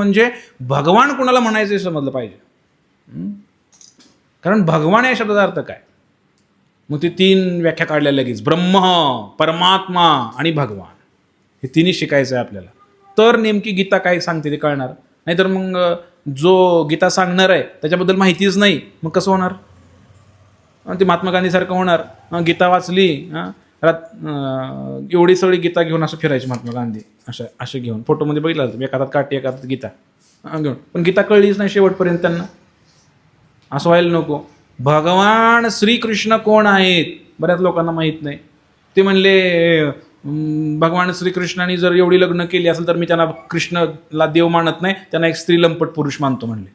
म्हणजे भगवान कुणाला म्हणायचं हे समजलं पाहिजे. कारण भगवान या शब्दाचा अर्थ काय, मग ते 3 व्याख्या काढल्या लगेच. ब्रह्म, परमात्मा आणि भगवान, हे तिन्ही शिकायचं आहे आपल्याला. तर नेमकी गीता काय सांगते ते कळणार. नाहीतर मग जो गीता सांगणार आहे त्याच्याबद्दल माहितीच नाही, मग कसं होणार. ते महात्मा गांधीसारखं होणार. गीता वाचली, एवढी सगळी गीता घेऊन असं फिरायची महात्मा गांधी, असे घेऊन. फोटोमध्ये बघितलं, एका हातात काठी एका हातात गीता घेऊन, पण गीता कळलीच नाही शेवटपर्यंत त्यांना. असं व्हायला नको. भगवान श्रीकृष्ण कोण आहेत बऱ्याच लोकांना माहीत नाही. ते म्हणले भगवान श्रीकृष्णाने जर एवढी लग्न केली असेल तर मी त्यांना कृष्णला देव मानत नाही, त्यांना एक स्त्री लंपट पुरुष मानतो म्हणले.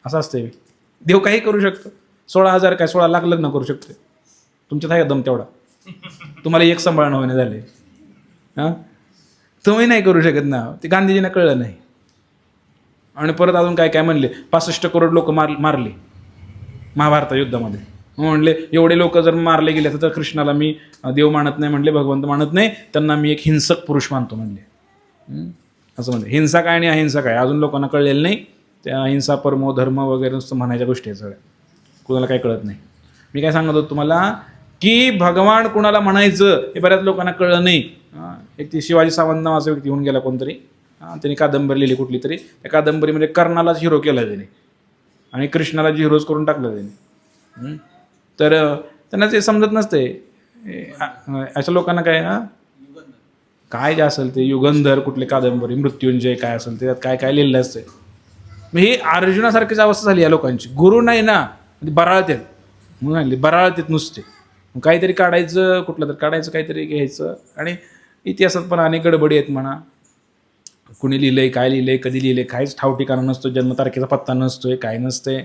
असं असतंय. देव काही करू शकतो. 16,000 काय 16 लाख लग्न करू शकते. तुमच्यात आहे दम तेवढा. तुम्हाला एक सांभाळणं होणे झाले, तुम्ही नाही करू शकत ना. ते गांधीजींना कळलं नाही. आणि परत अजून काय काय म्हणले, 65 करोड लोक मारले महाभारत युद्धामध्ये. म्हणले एवढे लोक जर मारले गेले तर कृष्णाला मी देव मानत नाही म्हणले, भगवंत मानत नाही, त्यांना मी एक हिंसक पुरुष मानतो म्हणले. असं म्हणले. हिंसा काय आणि अहिंसा काय अजून लोकांना कळलेलं नाही. त्या हिंसा परमो धर्म वगैरे नुसतं म्हणायच्या गोष्टी आहेत सगळ्या, कुणाला काही कळत नाही. मी काय सांगत होतो तुम्हाला की भगवान कुणाला म्हणायचं हे बऱ्याच लोकांना कळलं नाही. एक ती शिवाजी सावंत नावाचा व्यक्ती होऊन गेला कोणतरी, त्यांनी कादंबरी लिहिली कुठली तरी. त्या कादंबरीमध्ये कर्णालाच हिरो केला त्याने आणि कृष्णाला हिरोज करून टाकलं त्याने. तर त्यांना ते समजत नसते. अशा लोकांना काय जे असेल ते युगंधर कुठले कादंबरी, मृत्युंजय काय असेल ते त्यात काय काय लिहिलं असते. मग ही अर्जुनासारखीच अवस्था झाली या लोकांची. गुरु नाही ना, बराळतेत म्हणून बराळतेत नुसते. काहीतरी काढायचं, कुठलं तर काढायचं, काहीतरी घ्यायचं. आणि इतिहासात पण अनेक गडबडी आहेत म्हणा. कुणी लिहिलंय, काय लिहिलंय, कधी लिहिलंय, काहीच ठाव ठिकाणा नसतो, जन्मतारखेचा पत्ता नसतोय, काय नसते.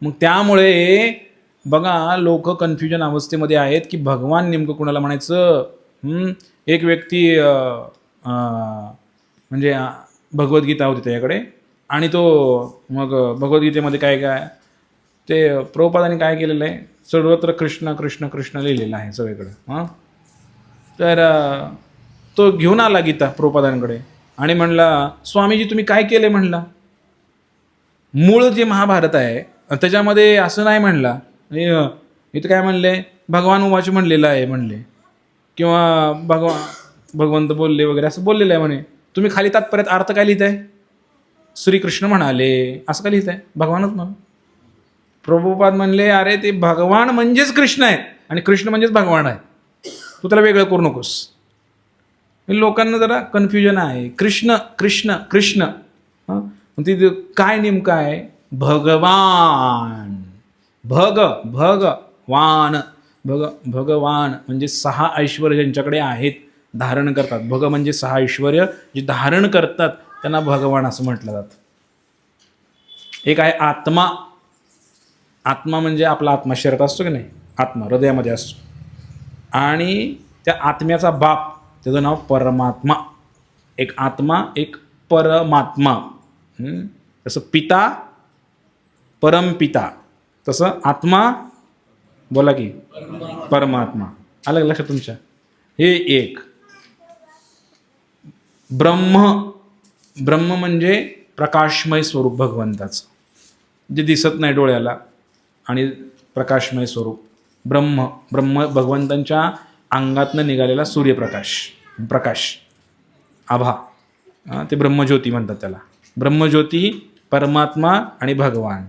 मग त्यामुळे बघा लोक कन्फ्युजन अवस्थेमध्ये आहेत की भगवान नेमकं कुणाला म्हणायचं. एक व्यक्ती म्हणजे भगवद्गीता होती त्याच्याकडे, आणि तो मग भगवद्गीतेमध्ये काय काय ते प्रभुपादांनी काय केलेलं आहे, सर्वत्र कृष्ण कृष्ण कृष्ण लिहिलेलं आहे सगळीकडं. तर तो घेऊन आला गीता प्रभुपादांकडे आणि म्हणला, स्वामीजी तुम्ही काय केले म्हणला. मूळ जे महाभारत आहे त्याच्यामध्ये असं नाही म्हणला. इथं काय म्हणले, भगवान उवाच म्हणलेलं आहे म्हणले, किंवा भगवंत बोलले वगैरे असं बोललेलं आहे म्हणे. तुम्ही खाली तात्पर्यात अर्थ काय लिहित आहे, श्रीकृष्ण म्हणाले असं काय लिहित आहे, भगवानच म्हणा. प्रभुपाद म्हणले अरे ते भगवान म्हणजेच कृष्ण आहे आणि कृष्ण म्हणजेच भगवान आहे, तू त्याला वेगळं करू नकोस. लोकांना जरा कन्फ्युजन आहे. कृष्ण कृष्ण कृष्ण ते काय नेमकं आहे, भगवान. भगवान भगवान म्हणजे 6 ऐश्वर्य ज्यांच्याकडे आहेत, धारण करतात. भग म्हणजे 6 ऐश्वर्य जे धारण करतात त्यांना भगवान असं म्हटलं जातं. एक आहे आत्मा. आत्मा म्हणजे आपला आत्मा शरीरात असतो की नाही, आत्मा हृदयामध्ये असतो. आणि त्या आत्म्याचा बाप त्याचं नाव परमात्मा. एक आत्मा, एक परमात्मा. तसं पिता परमपिता, तसं आत्मा बोला की परमात्मा. आलं लक्षात तुमच्या. हे एक. ब्रह्म म्हणजे प्रकाशमय स्वरूप भगवंताचं, जे दिसत नाही डोळ्याला, आणि प्रकाशमय स्वरूप ब्रह्म भगवंतांच्या अंगातनं निघालेला प्रकाश आभा, ते ब्रह्मज्योती म्हणतात त्याला. ब्रह्मज्योती, परमात्मा आणि भगवान,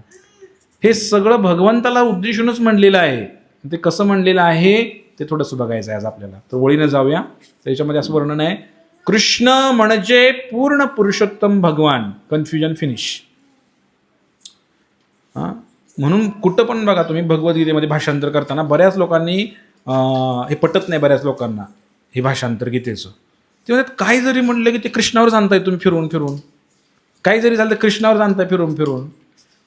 हे सगळं भगवंताला उद्देशूनच म्हणलेलं आहे. ते कसं म्हणलेलं आहे ते थोडंसं बघायचं आहे आज आपल्याला. तर वळीनं जाऊया. त्याच्यामध्ये असं वर्णन आहे, कृष्ण म्हणजे पूर्ण पुरुषोत्तम भगवान. Confusion finish. म्हणून कुठं पण बघा तुम्ही भगवद्गीतेमध्ये भाषांतर करताना बऱ्याच लोकांनी हे पटत नाही. बऱ्याच लोकांना हे भाषांतर गीतेचं, ते म्हणतात काही जरी म्हणलं की ते कृष्णावर जाणताय तुम्ही फिरून फिरून, काही जरी झालं तर कृष्णावर जाणताय फिरून फिरून.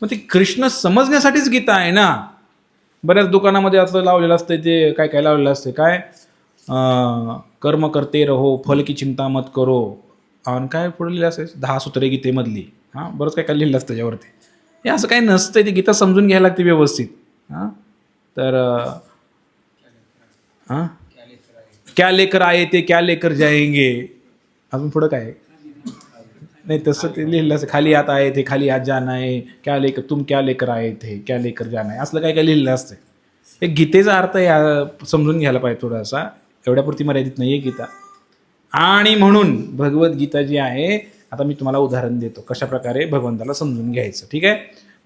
मग ते कृष्ण समजण्यासाठीच गीता आहे ना. बऱ्याच दुकानामध्ये असं लावलेलं असतं, ते काय काय लावलेलं असते, काय कर्म करते रहो फल की चिंता मत करो, आणि काय पुढे लिहिलं असते 10 सूत्रे गीतेमधली. बरंच काय काय लिहिलं असतं त्याच्यावरती. हे असं काही नसतं. ती गीता समजून घ्यायला लागते व्यवस्थित. तर क्या लेकर आए ते क्या लेकर जाएंगे, अजून पुढं काय नाही तसं ते लिहिलं असं, खाली हात आहे ते, खाली हात जाना आहे, क्या लेकर तुम क्या लेकर आए थे, क्या लेकर जाना आहे, असलं काय काय लिहिलं असतं. हे गीतेचा अर्थ या समजून घ्यायला पाहिजे थोडासा, एवढ्यापुरती मर्यादित नाही आहे गीता. आणि म्हणून भगवद्गीता जी आहे, आता मी तुम्हाला उदाहरण देतो कशा प्रकारे भगवंताला समजून घ्यायचं. ठीक आहे,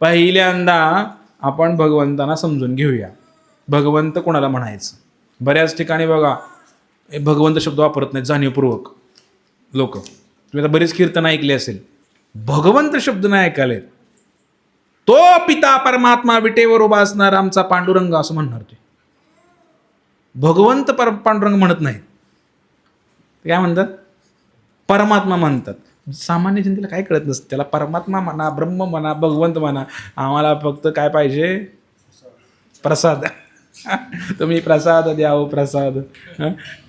पहिल्यांदा आपण भगवंतांना समजून घेऊया. भगवंत कोणाला म्हणायचं? बऱ्याच ठिकाणी बघा भगवंत शब्द वापरत नाहीत जाणीवपूर्वक लोक. तुम्ही आता बरेच कीर्तन ऐकले असेल, भगवंत शब्द नाही ऐकायला येत. तो पिता परमात्मा विटेवर उभा असणार आमचा पांडुरंग असं म्हणणार ते. भगवंत पांडुरंग म्हणत नाहीत, ते काय म्हणतात? परमात्मा म्हणतात. सामान्य जनतेला काय कळत नसतं, त्याला परमात्मा म्हणा, ब्रह्म म्हणा, भगवंत म्हणा, आम्हाला फक्त काय पाहिजे? प्रसाद. तुम्ही प्रसाद द्या हो, प्रसाद.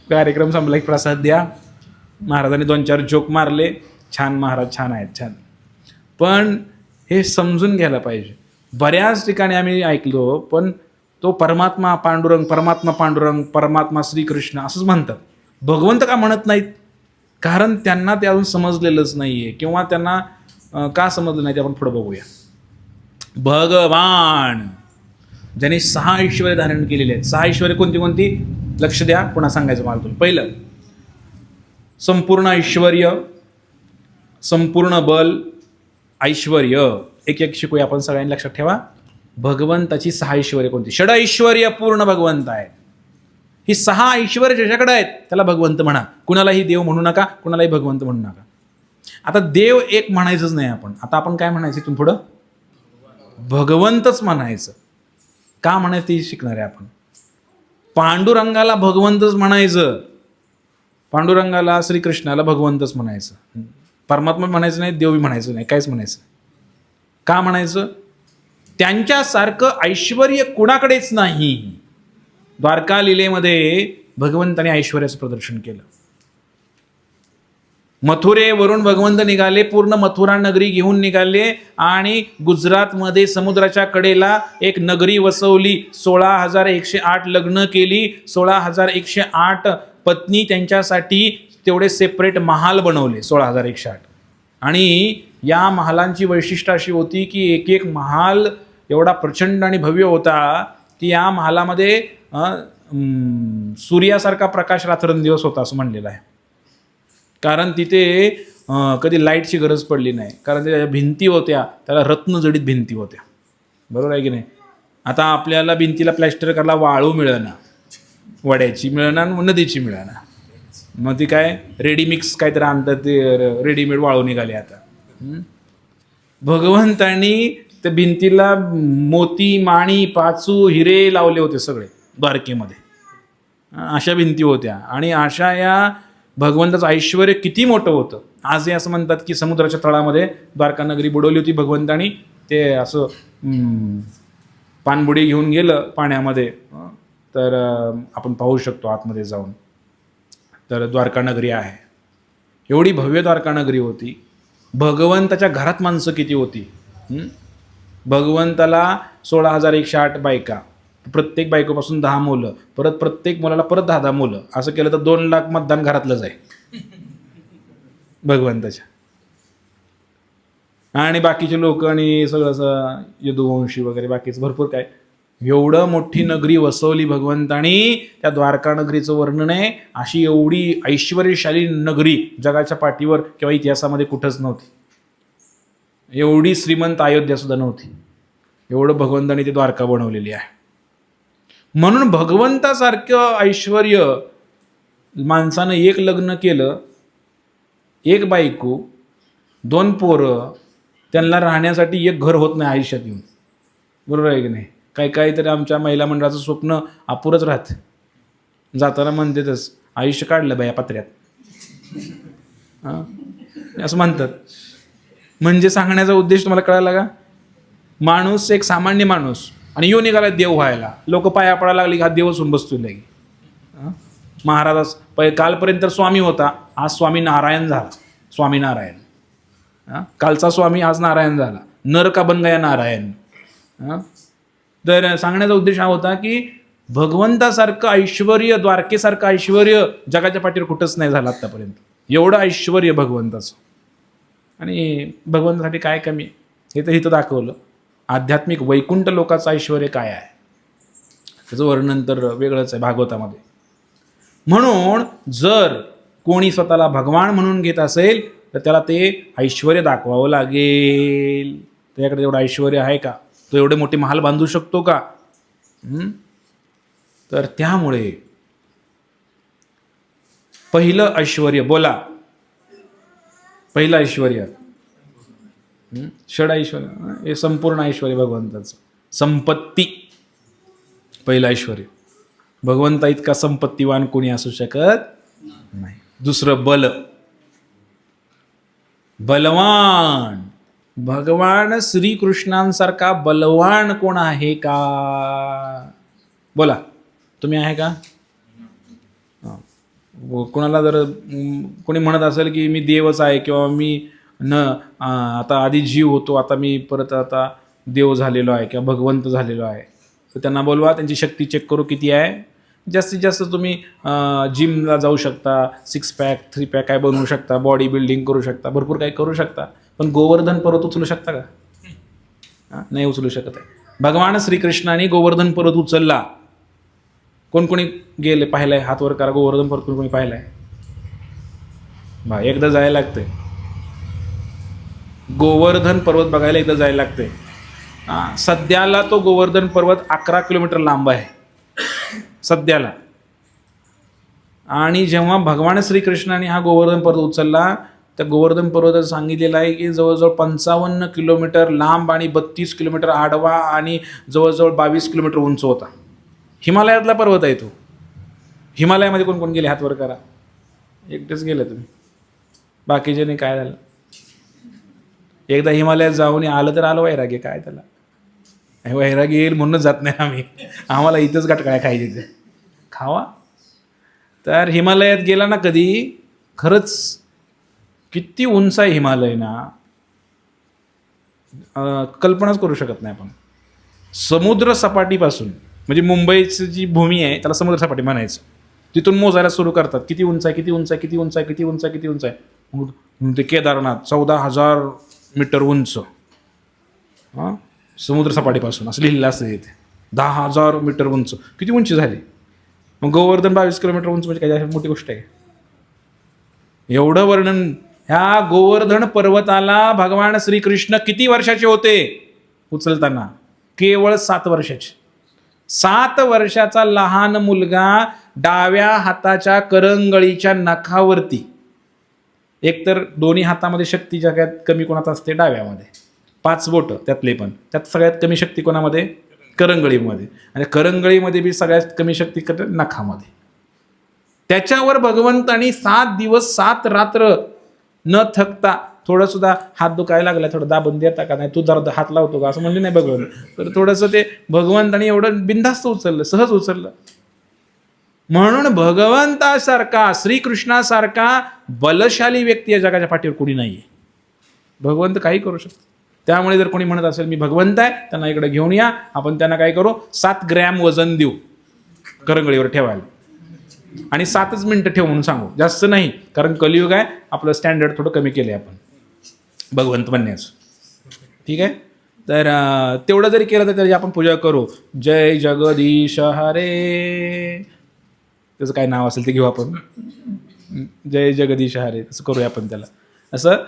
कार्यक्रम संपला की प्रसाद द्या. महाराजांनी 2-4 जोक मारले, छान महाराज, छान आहेत, छान. पण हे समजून घ्यायला पाहिजे. बऱ्याच ठिकाणी आम्ही ऐकलो, पण तो परमात्मा पांडुरंग, परमात्मा पांडुरंग, परमात्मा श्रीकृष्ण असंच म्हणतात. भगवंत का म्हणत नाहीत? कारण त्यांना ते अजून समजलेलंच नाही आहे, किंवा त्यांना का समजलं नाही ते आपण पुढे बघूया. भगवान ज्याने 6 ऐश्वर्य धारण केलेले आहेत. 6 ऐश्वर्य कोणती कोणती? लक्ष द्या, पुन्हा सांगायचं मला तुम्ही. पहिलं, संपूर्ण ऐश्वर्य, संपूर्ण बल, ऐश्वर्य. एक एक शिकूया आपण, सगळ्यांनी लक्षात ठेवा. भगवंताची 6 ऐश्वर्य कोणती? षड ऐश्वर्य पूर्ण भगवंत आहेत. ही 6 ऐश्वर्य ज्याच्याकडे आहेत त्याला भगवंत म्हणा. कुणालाही देव म्हणू नका, कुणालाही भगवंत म्हणू नका. आता देव एक म्हणायचंच नाही आपण. आता आपण काय म्हणायचं इथून पुढं? भगवंतच म्हणायचं. का म्हणायचं ते शिकणार आहे आपण. पांडुरंगाला भगवंतच म्हणायचं, पांडुरंगाला श्रीकृष्णाला भगवंतच म्हणायचं. परमात्मा म्हणायचं नाही, देव बी म्हणायचं नाही, काहीच म्हणायचं. का म्हणायचं? त्यांच्यासारखं ऐश्वर्य कुणाकडेच नाही. द्वारका लीलेमध्ये भगवंताने ऐश्वर्याचं प्रदर्शन केलं. मथुरेवरून भगवंत निघाले, पूर्ण मथुरा नगरी घेऊन निघाले आणि गुजरातमध्ये समुद्राच्या कडेला एक नगरी वसवली. 16,108 लग्न केली, 16,108 पत्नी, त्यांच्यासाठी तेवढे सेपरेट महाल बनवले 16,108. आणि या महालांची वैशिष्ट्य अशी होती की एक एक महाल एवढा प्रचंड आणि भव्य होता की या महालामध्ये सूर्यासारखा प्रकाश रात्रंदिवस होता असं म्हणलेलं आहे. कारण तिथे कधी लाईटची गरज पडली नाही, कारण त्या भिंती होत्या त्याला रत्नजडित भिंती होत्या. बरोबर आहे की नाही? आता आपल्याला भिंतीला प्लॅस्टर करायला वाळू मिळेना, वड्याची मिळेना, नदीची मिळेना, मग ती काय रेडीमिक्स काहीतरी आणतात, ते रेडीमेड वाळू निघाले आता. भगवंतांनी त्या भिंतीला मोती, माणी, पाचू, हिरे लावले होते सगळे द्वारकेमध्ये. अशा भिंती होत्या. आणि अशा या भगवंताचं ऐश्वर्य किती मोठं होतं. आजही असं म्हणतात की समुद्राच्या तळामध्ये द्वारका नगरी बुडवली होती भगवंतानी. ते असं पाणबुडी घेऊन गेलं पाण्यामध्ये, तर आपण पाहू शकतो आतमध्ये जाऊन. तर द्वारका नगरी आहे, एवढी भव्य द्वारका नगरी होती. भगवंताच्या घरात माणसं किती होती? भगवंताला 16,108 बायका, प्रत्येक बायकोपासून 10 मुलं, परत प्रत्येक मुलाला परत 10 मुलं. असं केलं तर 2 लाख मतदान घरातलंच आहे भगवंताच्या. आणि बाकीचे लोक आणि सगळं यदुवंशी वगैरे बाकीचं भरपूर काय. एवढं मोठी नगरी वसवली भगवंतानी. त्या द्वारका नगरीचं वर्णन आहे. अशी एवढी ऐश्वर्यशाली नगरी जगाच्या पाठीवर किंवा इतिहासामध्ये कुठंच नव्हती. एवढी श्रीमंत अयोध्या सुद्धा नव्हती. एवढं भगवंतानी ती द्वारका बनवलेली आहे. म्हणून भगवंतासारखं ऐश्वर्य माणसानं एक लग्न केलं, एक बायको, 2 पोरं, त्यांना राहण्यासाठी एक घर होत नाही आयुष्यात येऊन. बरोबर आहे की नाही? काही तरी आमच्या महिला मंडळाचं स्वप्न अपुरंच राहतं. जाताना म्हणतातच आयुष्य काढलं बाया पत्र्यात, असं म्हणतात. म्हणजे सांगण्याचा उद्देश तुम्हाला कळाला का? माणूस एक सामान्य माणूस आणि यो निघाला देव व्हायला. लोक पाया पडायला लागली की हा देवच होऊन बसतो लगी. महाराज कालपर्यंत तर स्वामी होता, आज स्वामी नारायण झाला. स्वामीनारायण. कालचा स्वामी आज नारायण झाला. नर का बन गया नारायण. तर सांगण्याचा उद्देश हा होता की भगवंतासारखं ऐश्वर्य, द्वारकेसारखं ऐश्वर्य जगाच्या पाठीवर कुठंच नाही झालं आत्तापर्यंत. एवढं ऐश्वर्य भगवंताचं. आणि भगवंतासाठी काय कमी आहे हे तर इथं दाखवलं. आध्यात्मिक वैकुंठ लोकाचं ऐश्वर काय आहे त्याचं वर्णन तर वेगळंच आहे भागवतामध्ये. म्हणून जर कोणी स्वतःला भगवान म्हणून घेत असेल तर त्याला ते ऐश्वर दाखवावं लागेल. त्याच्याकडे एवढं ऐश्वर आहे का? तो एवढे मोठे महाल बांधू शकतो का? तर त्यामुळे पहिलं ऐश्वर बोला, पहिलं ऐश्वर षड ऐश्वर हे संपूर्ण ऐश्वर भगवंताचं. संपत्ती पहिलं ऐश्वर. भगवंता इतका संपत्तीवान कोणी असू शकत नाही. दुसरं बल, बलवान. भगवान श्रीकृष्णांसारखा बलवान कोण आहे का? बोला, तुम्ही आहे का? कोणाला जर कोणी म्हणत असेल की मी देवच आहे किंवा मी आता आधी जीव होतो आता मी परत आता देव झालेलो आहे किंवा भगवंत झालेलो आहे, तर त्यांना बोलवा, त्यांची शक्ती चेक करू किती आहे. जास्तीत जास्त तुम्ही जिमला जाऊ शकता, 6 पॅक 3 पॅक काय बनवू शकता, बॉडी बिल्डिंग करू शकता, भरपूर काही करू शकता. पण गोवर्धन पर्वत उचलू शकता का? नाही उचलू शकत आहे. भगवान श्रीकृष्णाने गोवर्धन पर्वत उचलला. कोण कोणी गेले पाहिलंय? हात वर करा. गोवर्धन पर्वत कोणी पाहिलाय? एकदा जायला लागतंय. गोवर्धन पर्वत बघायला एकदा जायला लागतंय. सध्याला तो गोवर्धन पर्वत 11 किलोमीटर लांब आहे सध्याला. आणि जेव्हा भगवान श्रीकृष्णाने हा गोवर्धन पर्वत उचलला, त्या गोवर्धन पर्वताचं सांगितलेलं आहे की जवळजवळ 55 किलोमीटर लांब आणि 32 किलोमीटर आडवा आणि जवळजवळ 22 किलोमीटर उंच होता. हिमालयातला पर्वत आहे तो. हिमालयामध्ये कोण कोण गेले? हात वर करा. एकटेच गेले तुम्ही, बाकीचे नाही. काय झालं? एकदा हिमालयात जाऊन आलं तर आलं वैराग्य. काय त्याला वैराग्य येईल म्हणूनच जात नाही आम्ही. आम्हाला इथंच गटकाळ्या खायचे ते खावा. तर हिमालयात गेला ना कधी, खरंच किती उंच आहे हिमालय ना, कल्पनाच करू शकत नाही आपण. समुद्र सपाटीपासून म्हणजे मुंबईची जी भूमी आहे त्याला समुद्र सपाटी म्हणायचं. तिथून मोजायला सुरू करतात किती उंच आहे, किती उंच आहे, किती उंच आहे, किती उंच आहे, किती उंच आहे. मग ते केदारनाथ 14,000 मीटर उंच. समुद्र सपाटीपासून असं लिहिलेलं असतं इथे. 10,000 मीटर उंच. किती उंची झाली? मग गोवर्धन 22 किलोमीटर उंच म्हणजे काय मोठी गोष्ट आहे? एवढं वर्णन. ह्या गोवर्धन पर्वताला भगवान श्रीकृष्ण किती वर्षाचे होते उचलताना? केवळ 7 वर्षाचे. 7 वर्षाचा लहान मुलगा डाव्या हाताच्या करंगळीच्या नखावरती, एकतर दोन्ही हातामध्ये शक्ती जगात कमी कोणात असते? डाव्यामध्ये. 5 बोटं त्यातले पण, त्यात सगळ्यात कमी शक्ती कोणामध्ये? करंगळीमध्ये. आणि करंगळीमध्ये बी सगळ्यात कमी शक्ती नखामध्ये. त्याच्यावर भगवंतानी 7 दिवस 7 रात्र न थकता, थोडं सुद्धा हात दुखायला लागला, थोडं दाबून देता का? नाही तू जरा हात लावतो का? असं म्हणजे नाही भगवंत. तर थोडंसं ते भगवंतानी एवढं बिनधास्त उचललं, सहज उचललं. म्हणून भगवंतासारखा, श्रीकृष्णासारखा बलशाली व्यक्ती या जगाच्या पाठीवर कोणी नाही आहे. भगवंत काही करू शकतो. त्यामुळे जर कोणी म्हणत असेल मी भगवंत आहे, त्यांना इकडे घेऊन या. आपण त्यांना काय करू? 7 ग्रॅम वजन देऊ करंगळीवर ठेवायला आणि 7च मिनिटं ठेव म्हणून सांगू, जास्त नाही. कारण कलियुग आहे, आपलं स्टँडर्ड थोडं कमी केलं आहे आपण भगवंत बनण्याचं. ठीक आहे. तर तेवढं जरी केलं तर त्याची आपण पूजा करू. जय जगदीश हरे, त्याचं काय नाव असेल ते घेऊ आपण. जय जगदीश हरे तसं करूया आपण त्याला. असं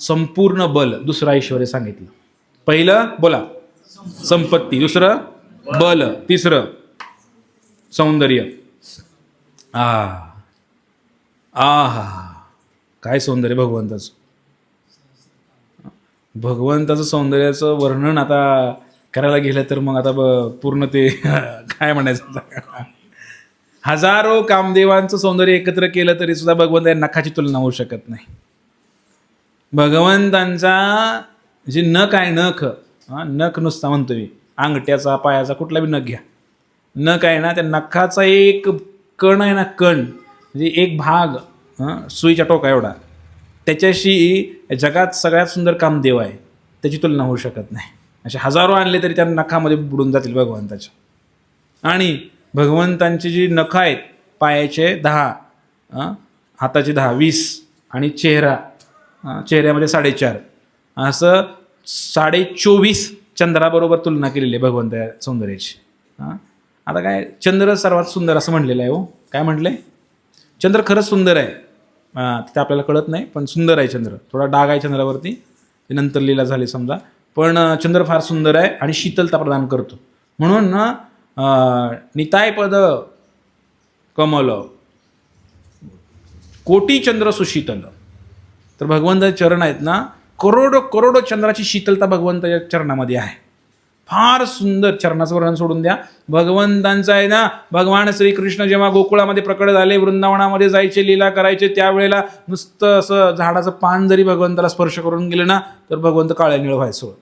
संपूर्ण बल. दुसरं ऐश्वर सांगितलं. पहिलं बोला संपत्ती, दुसरं बल, तिसरं सौंदर्य. काय सौंदर्य भगवंताचं. भगवंताचं सौंदर्याचं वर्णन आता करायला गेलं तर मग आता पूर्ण ते काय म्हणायचं, हजारो कामदेवांचं सौंदर्य एकत्र केलं तरी सुद्धा भगवंत नखाची तुलना होऊ शकत नाही. भगवंतांचा जे नख आहे, नख नुसता म्हणतो मी, अंगठ्याचा पायाचा कुठला बी नख घ्या, नख आहे ना, त्या नखाचा एक कण आहे ना, कण म्हणजे एक भाग सुईच्या टोका एवढा, त्याच्याशी जगात सगळ्यात सुंदर कामदेव आहे, त्याची तुलना होऊ शकत नाही. असे हजारो आणले तरी त्या नखामध्ये बुडून जातील भगवंताच्या. आणि भगवंतांची जी नखं आहेत, पायाचे 10, हाताचे 10, 20 आणि चेहरा चेहऱ्यामध्ये 4.5 असं 24.5 चंद्राबरोबर तुलना केलेली आहे भगवंत सौंदर्याची. आता काय चंद्र सर्वात सुंदर असं म्हणलेलं आहे. हो काय म्हटलंय? चंद्र खरंच सुंदर आहे. तिथे आपल्याला कळत नाही पण सुंदर आहे चंद्र. थोडा डाग आहे चंद्रावरती, ते नंतर लीला झाली समजा, पण चंद्र फार सुंदर आहे आणि शीतलता प्रदान करतो. म्हणून निताय पद कमल कोटी चंद्र सुशीतल. तर भगवंताचे चरण आहेत ना, करोडो करोडो चंद्राची शीतलता भगवंताच्या चरणामध्ये आहे. फार सुंदर. चरणाचं वर्णन सोडून द्या, भगवंतांचं आहे ना. भगवान श्रीकृष्ण जेव्हा गोकुळामध्ये प्रकट झाले, वृंदावनामध्ये जायचे, लीला करायचे, त्यावेळेला नुसतं असं झाडाचं पान जरी भगवंताला स्पर्श करून गेलं ना तर भगवंत काळ्या निळ व्हायचं.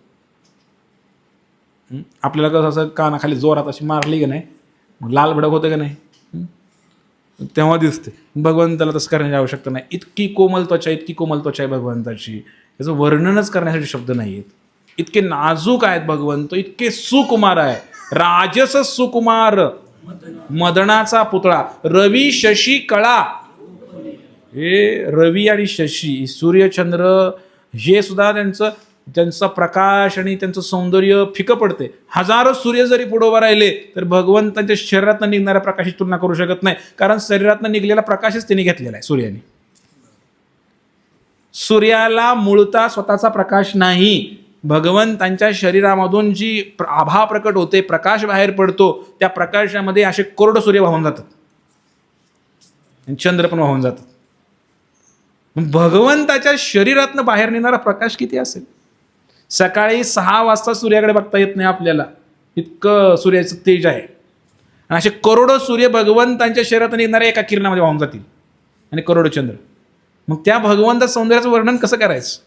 आपल्याला कसं असं कानाखाली जोरात अशी मारली का नाही, मग लाल भडक होतं का नाही, तेव्हा दिसते. भगवंताला तसं करण्याची आवश्यकता नाही. इतकी कोमल त्वचा, इतकी कोमल त्वचा आहे भगवंताची, त्याचं वर्णनच करण्यासाठी शब्द नाही आहेत. इतके नाजूक आहेत भगवंत, इतके सुकुमार आहे. राजस सुकुमार, मदनाचा पुतळा, रवी शशी कळा. हे रवी आणि शशी, सूर्यचंद्र, हे सुद्धा त्यांचा प्रकाश आणि त्यांचं सौंदर्य फिकं पडते. हजारो सूर्य जरी पुढे उभा राहिले तर भगवंतांच्या शरीरातनं निघणाऱ्या प्रकाशाची तुलना करू शकत नाही, कारण शरीरातनं निघलेला प्रकाशच त्यांनी घेतलेला आहे सूर्याने. सूर्याला मूळता स्वतःचा प्रकाश नाही. भगवंतांच्या शरीरामधून जी आभा प्रकट होते, प्रकाश बाहेर पडतो, त्या प्रकाशामध्ये असे करोडो सूर्य वाहून जातात, चंद्र पण वाहून जातात. भगवंताच्या शरीरातनं बाहेर निघणारा प्रकाश किती असेल? सकाळी 6 वाजता सूर्याकडे बघता येत नाही आपल्याला, इतकं सूर्याचं तेज आहे. आणि असे करोडो सूर्य भगवंतांच्या शरीरात निघणाऱ्या एका किरणामध्ये वाहून जातील, आणि करोडो चंद्र. मग त्या भगवंता सौंदर्याचं वर्णन कसं करायचं?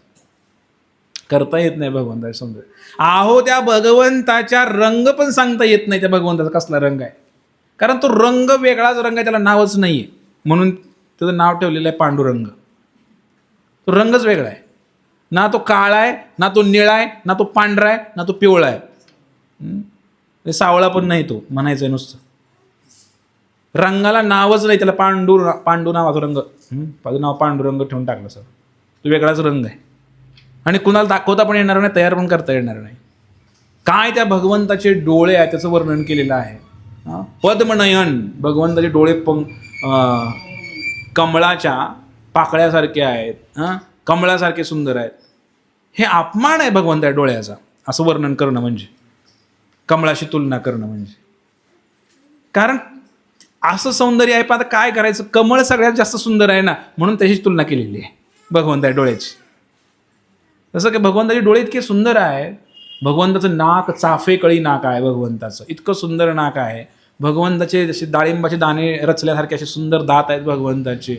करता येत नाही भगवंताचं सौंदर्य. आहो, त्या भगवंताच्या रंग पण सांगता येत नाही त्या भगवंताचा कसला रंग आहे, कारण तो रंग वेगळाच रंग आहे, त्याला नावच नाहीये. म्हणून त्याचं नाव ठेवलेलं आहे पांडुरंग. तो रंगच वेगळा आहे. ना तो काळा आहे, ना तो निळा आहे, ना तो पांढरा आहे, ना तो पिवळा आहे. सावळा पण नाही तो, म्हणायचं आहे नुसतं. रंगाला नावच नाही, त्याला पांडू नावाचा रंग, माझं नाव पांडुरंग ठेवून टाकलं सर. तो वेगळाच रंग आहे आणि कुणाला दाखवता पण येणार नाही, तयार पण करता येणार नाही. काय त्या भगवंताचे डोळे आहेत त्याचं वर्णन केलेलं आहे. पद्मनयन, भगवंताचे डोळे कमळाच्या पाकळ्यासारखे आहेत, कमळासारखे सुंदर आहेत. हे अपमान आहे भगवंता डोळ्याचा, असं वर्णन करणं म्हणजे, कमळाशी तुलना करणं म्हणजे. कारण असं सौंदर्य आहे, पण आता काय करायचं, कमळ सगळ्यात जास्त सुंदर आहे ना, म्हणून त्याची तुलना केलेली आहे भगवंता डोळ्याची. तसं की भगवंताचे डोळे इतके सुंदर आहेत. भगवंताचं नाक चाफेकळी नाक आहे भगवंताचं, इतकं सुंदर नाक आहे. भगवंताचे जसे डाळिंबाचे दाणे रचल्यासारखे असे सुंदर दात आहेत भगवंताचे.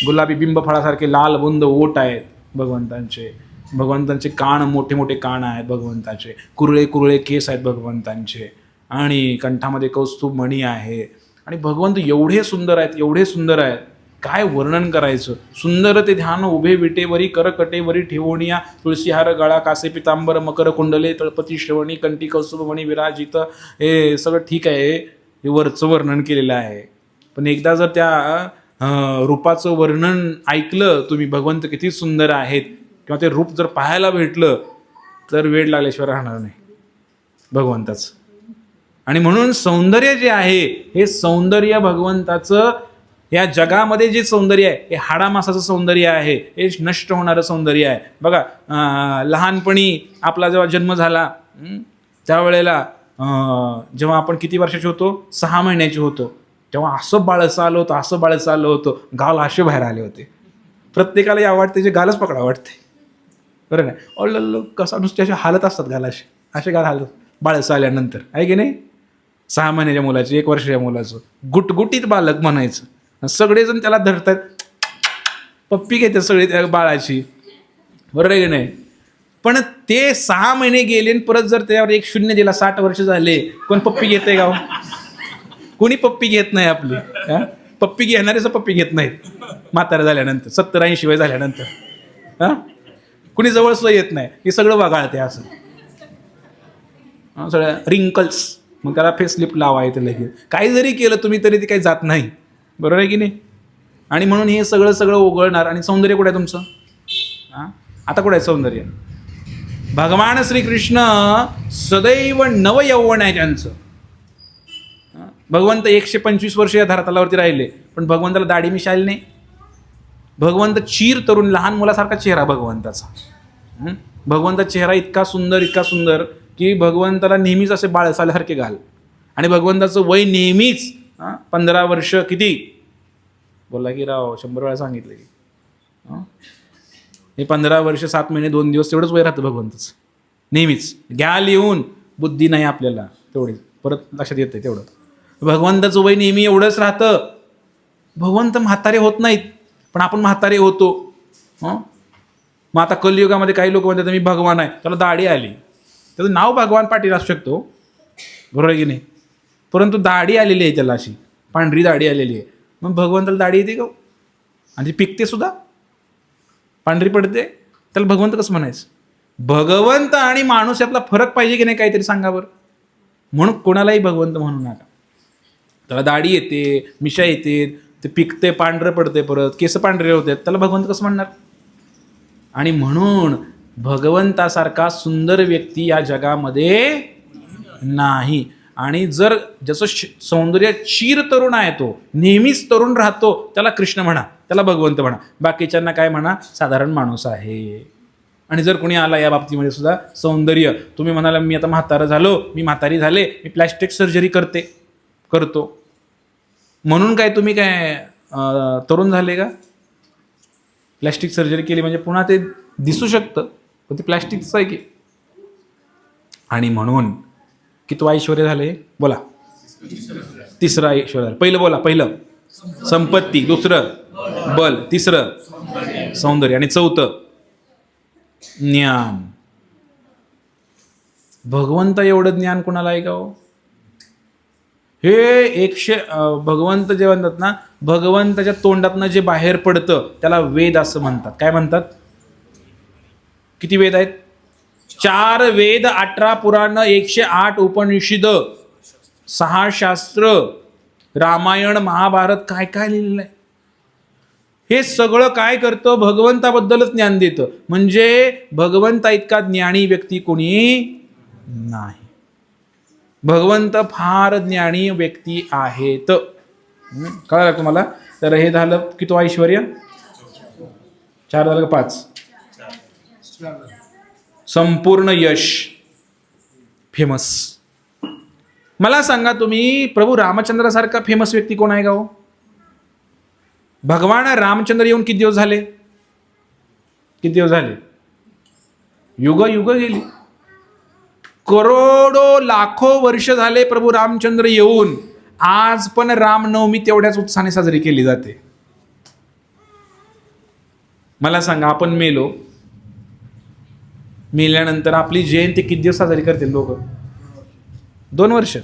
गुलाबी बिंबफळासारखे लाल बुंद ओठ आहेत भगवंतांचे. भगवंतांचे कान मोठे मोठे कान आहेत भगवंताचे. कुरळे कुरळे केस आहेत भगवंतांचे, आणि कंठामध्ये कौस्तुभ मणी आहे. आणि भगवंत एवढे सुंदर आहेत, एवढे सुंदर आहेत, काय वर्णन करायचं. सुंदर ते ध्यान उभे विटेवरी करकटेवरी ठेवणिया, तुळशीहार गळा कासे पितांबर मकर कुंडले तळपती श्रवणी कंठी कौस्तुभमणी विराजित. हे सगळं ठीक आहे, हे वरचं वर्णन केलेलं आहे. पण एकदा जर त्या रूपाचं वर्णन ऐकलं तुम्ही, भगवंत किती सुंदर आहेत, किंवा ते रूप जर पाहायला भेटलं तर वेळ लागल्याशिवाय राहणार नाही भगवंताचं. आणि म्हणून सौंदर्य जे आहे, हे सौंदर्य भगवंताचं या जगामध्ये जे सौंदर्य आहे, हे हाडामासाचं सौंदर्य आहे, हे नष्ट होणारं सौंदर्य आहे. बघा, लहानपणी आपला जेव्हा जन्म झाला त्यावेळेला जेव्हा आपण किती वर्षाचे होतो, 6 महिन्याचे होतो, तेव्हा असं बाळसं आलं होतं, असं बाळसं आलं होतं, गाल असे बाहेर आले होते. प्रत्येकाला या वाटते जे गालच पकडा वाटते, बरं नाही? अल्ल कसा नुसते असे हालत असतात गाल, असे गाल हालत बाळसं आल्यानंतर, आहे की नाही? 6 महिन्याच्या मुलाचं, 1 वर्षाच्या मुलाचं गुटगुटीत बालक म्हणायचं. सगळेजण त्याला धरतात, पप्पी घेतात सगळे त्या बाळाची, बरोबर आहे की नाही? पण ते 6 महिने गेले, परत जर त्यावर 1 शून्य दिला, 60 वर्ष झाले, कोण पप्पी घेते का? कोणी पप्पी घेत नाही आपली. पप्पी घेणारेच पप्पी घेत नाहीत म्हातारा झाल्यानंतर, 70-80 वय झाल्यानंतर. कुणी जवळ सुद्धा येत नाही, हे सगळं वगाळते असं, सगळ्या रिंकल्स. मग त्याला फेसलिफ्ट लावायचं लगेच. काही जरी केलं तुम्ही तरी ते काही जात नाही, बरोबर आहे की नाही? आणि म्हणून हे सगळं ओघळणार. आणि सौंदर्य कुठे आहे तुमचं? आता कुठे आहे सौंदर्य? भगवान श्रीकृष्ण सदैव नवयौवन आहे त्यांचं. भगवंत 125 वर्ष या धरातलावरती राहिले, पण भगवंताला दाढी मिशा आली नाही. भगवंत चीर तरुण लहान मुलासारखा चेहरा भगवंताचा. भगवंताचा चेहरा इतका सुंदर की भगवंताला नेहमीच असे बाळसाल्यासारखे घाल. आणि भगवंताचं वय नेहमीच 15 वर्ष किती बोला की राव, 100 वेळा सांगितलं की हे 15 वर्ष 7 महिने 2 दिवस तेवढंच वय राहतं भगवंताचं नेहमीच. घ्या लिहून, बुद्धी नाही आपल्याला तेवढी, परत लक्षात येतं तेवढं. भगवंताचं वय नेहमी एवढंच राहतं. भगवंत म्हातारे होत नाहीत, पण आपण म्हातारे होतो. मग आता कलियुगामध्ये काही लोक म्हणतात मी भगवान आहे, त्याला दाढी आली, त्याचं नाव भगवान पाटील असू शकतो, बरोबर आहे की नाही, परंतु दाढी आलेली आहे त्याला, अशी पांढरी दाढी आलेली आहे. मग भगवंताला दाढी येते का? आणि ती पिकते सुद्धा, पांढरी पडते, त्याला भगवंत कसं म्हणायचं? भगवंत आणि माणूस यातला फरक पाहिजे की नाही, काहीतरी सांगा बरं. म्हणून कोणालाही भगवंत म्हणू नका. त्याला दाढी येते, मिशा येते, ते पिकते, पांढरं पडते, परत केस पांढरे होते, त्याला भगवंत कसं म्हणणार? आणि म्हणून भगवंतासारखा सुंदर व्यक्ती या जगामध्ये नाही. आणि जर जसं सौंदर्य चिर तरुण आहे, तो नेहमीच तरुण राहतो, त्याला कृष्ण म्हणा, त्याला भगवंत म्हणा. बाकीच्यांना काय म्हणा? साधारण माणूस आहे. आणि जर कोणी आला या बाबतीमध्ये सुद्धा सौंदर्य, तुम्ही म्हणाला मी आता म्हातारा झालो, मी म्हातारी झाले, मी प्लॅस्टिक सर्जरी करतो म्हणून काय तुम्ही काय तरुण झाले का? प्लॅस्टिक सर्जरी केली म्हणजे पुन्हा ते दिसू शकतं, पण ते प्लॅस्टिकचं आहे की. आणि म्हणून किती ऐश्वर्य झाले बोला? तिसरं ऐश्वर्य झालं. पहिलं बोला, पहिलं संपत्ती, दुसरं बल, तिसरं सौंदर्य, आणि चौथं ज्ञान. भगवंत एवढं ज्ञान कोणाला आहे का हो? हे भगवंत जे म्हणतात ना, भगवंताच्या तोंडातनं जे बाहेर पडतं त्याला वेद असं म्हणतात. काय म्हणतात? किती वेद आहेत? 4 वेद, 18 पुराण, 108 उपनिषद, 6 शास्त्र, रामायण, महाभारत, काय काय लिहिलेलं आहे. हे सगळं काय करतं? भगवंताबद्दलच ज्ञान देतं. म्हणजे भगवंता इतका ज्ञानी व्यक्ती कोणी नाही. भगवंत फार ज्ञानी व्यक्ती आहेत. कळलं तुम्हाला? तर हे झालं किती ऐश्वर्य? 4 झालं का 5? संपूर्ण यश, फेमस. मला सांगा तुम्ही, प्रभू रामचंद्रासारखा फेमस व्यक्ती कोण आहे का हो? भगवान रामचंद्र येऊन किती दिवस झाले? किती दिवस झाले? युग गेली. करोडो लाखो वर्ष झाले प्रभू रामचंद्र येऊन. आज पण रामनवमी तेवढ्याच उत्साहाने साजरी केली जाते. मला सांगा, आपण मेल्यानंतर आपली जयंती किती दिवस साजरी करतील लोक? 2 वर्ष,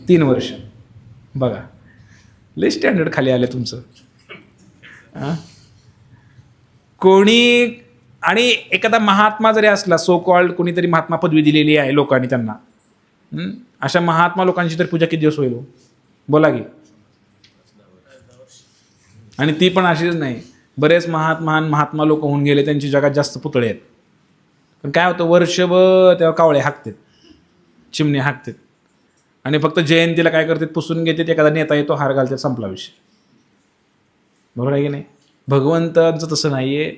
3 वर्ष. बघा, लय स्टँडर्ड खाली आले तुमचं. कोणी आणि एखादा महात्मा जरी असला, सो कॉल्ड कोणीतरी महात्मा पदवी दिलेली आहे लोकांनी त्यांना, अशा महात्मा लोकांची तर पूजा किती दिवस होईल बोला की? आणि ती पण अशीच नाही. बरेच महात्मा लोक होऊन गेले, त्यांची जगात जास्त पुतळे आहेत. पण काय होतं, वर्षभर तेव्हा कावळे हाकतात, चिमणे हाकतात, आणि फक्त जयंतीला काय करतात? पुसून घेतात, एखादा नेता येतो, हार घालतात, संपला विषय. बरोबर आहे की नाही? भगवंतांचं तसं नाहीये.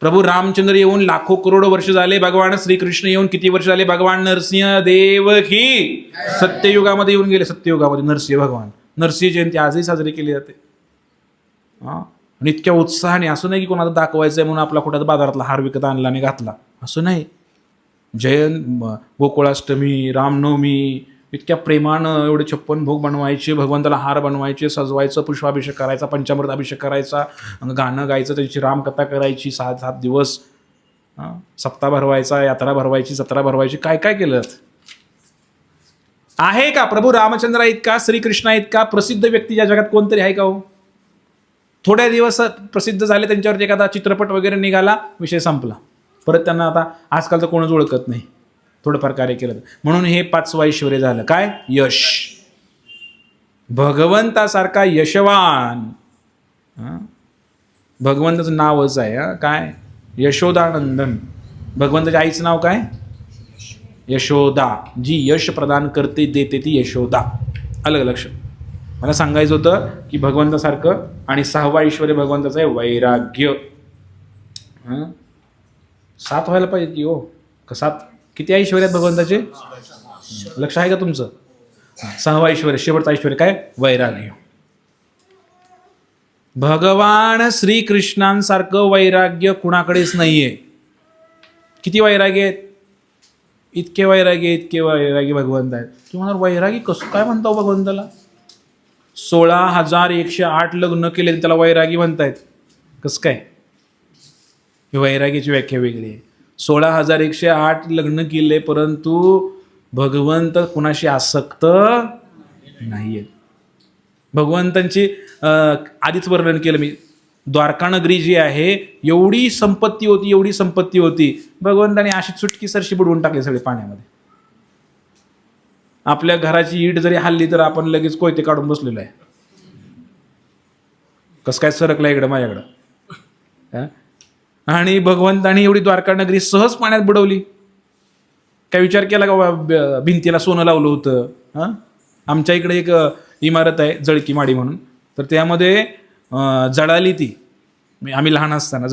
प्रभू रामचंद्र येऊन लाखो करोडो वर्ष झाले. भगवान श्रीकृष्ण येऊन किती वर्ष झाले? भगवान नरसिंह देव की सत्ययुगामध्ये येऊन गेले. सत्ययुगामध्ये नरसिंह भगवान, नरसिंह जयंती आजही साजरी केली जाते. आणि इतक्या उत्साहाने. असं नाही की कोणाला दाखवायचं आहे म्हणून आपला कुठं बाजारातला हार विकत आणला आणि घातला, असं नाही. गोकुळाष्टमी, रामनवमी, इतक्या प्रेमानं एवढे 56 भोग बनवायचे, भगवंताला हार बनवायचे, सजवायचं, पुष्पाभिषेक करायचा, पंचामृत अभिषेक करायचा, गाणं गायचं, त्याची रामकथा करायची, 7 दिवस सप्ताह भरवायचा, यात्रा भरवायची, जत्रा भरवायची, काय काय केलं आहे का? प्रभू रामचंद्र इतका, श्रीकृष्णा इतका प्रसिद्ध व्यक्ती या जगात कोणतरी आहे का हो? थोड्या दिवस प्रसिद्ध झाले, त्यांच्यावरती एखादा चित्रपट वगैरे निघाला, विषय संपला. परत त्यांना आता आजकाल तर कोणच ओळखत नाही. थोडंफार कार्य केलं. म्हणून हे 5वं ऐश्वर्य झालं. काय? यश. भगवंतासारखा यशवान, भगवंताचं नावच आहे. काय? यशोदानंदन. भगवंताच्या आईचं नाव काय? यशोदा. जी यश प्रदान करते देते ती यशोदा. अलग लक्ष. मला सांगायचं होतं की भगवंतासारखं आणि 6वा ऐश्वर्य भगवंताचं आहे वैराग्य. 7 व्हायला पाहिजे की हो का 7? किती ऐश्वर्य आहेत भगवंताचे? लक्ष आहे का तुमचं? 6वा ऐश्वर्य, शेवटचं ऐश्वर्य काय? वैराग्य. भगवान श्रीकृष्णांसारखं वैराग्य कुणाकडेच नाहीये. किती वैराग्य आहेत? इतके वैरागी भगवंत आहेत. तुम्हाला वैरागी कसं काय म्हणता भगवंताला? 16,108 लग्न केले त्याला वैरागी म्हणतायत. कसं काय? ही वैरागीची व्याख्या वेगळी आहे. 16,108 लग्न केले परंतु भगवंत कुणाशी आसक्त नाहीयेत. भगवंतांची आधीच वर्णन केलं मी. द्वारका नगरी जी आहे एवढी संपत्ती होती, भगवंताने अशी चुटकी सरशी बुडवून टाकली सगळे पाण्यामध्ये. आपल्या घराची ईट जरी हल्ली तर आपण लगेच कोयते काढून बसलेलो आहे. कसं काय सरकला इकडं माझ्याकडं. आणि भगवंतानी एवढी द्वारका नगरी सहज पाण्यात बुडवली. काय विचार केला का भिंतीला सोनं लावलं होतं? आमच्या इकडे एक इमारत आहे जळकी माडी म्हणून, तर त्यामध्ये जळाली ती. आम्ही लहान असताना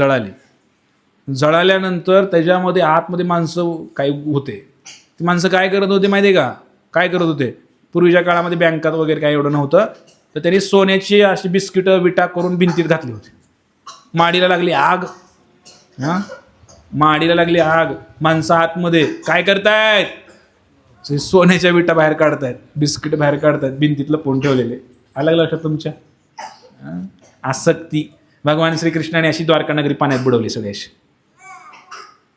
जळाल्यानंतर त्याच्यामध्ये आतमध्ये माणसं काय होते. ती माणसं काय करत होते माहिती आहे का? काय करत होते? पूर्वीच्या काळामध्ये बँकात वगैरे काय एवढं नव्हतं, तर त्यांनी सोन्याची अशी बिस्किटं विटा करून भिंतीत घातली होती. माडीला लागली आग. माडीला लागली आग. माणसं आतमध्ये काय करतायत? सोन्याच्या विटा बाहेर काढतायत, बिस्किट बाहेर काढतायत, भिंतीतलं पोन ठेवलेले. अलग लक्षात तुमच्या? आसक्ती. भगवान श्रीकृष्णाने अशी द्वारका नगरी पाण्यात बुडवली सगळी अशी.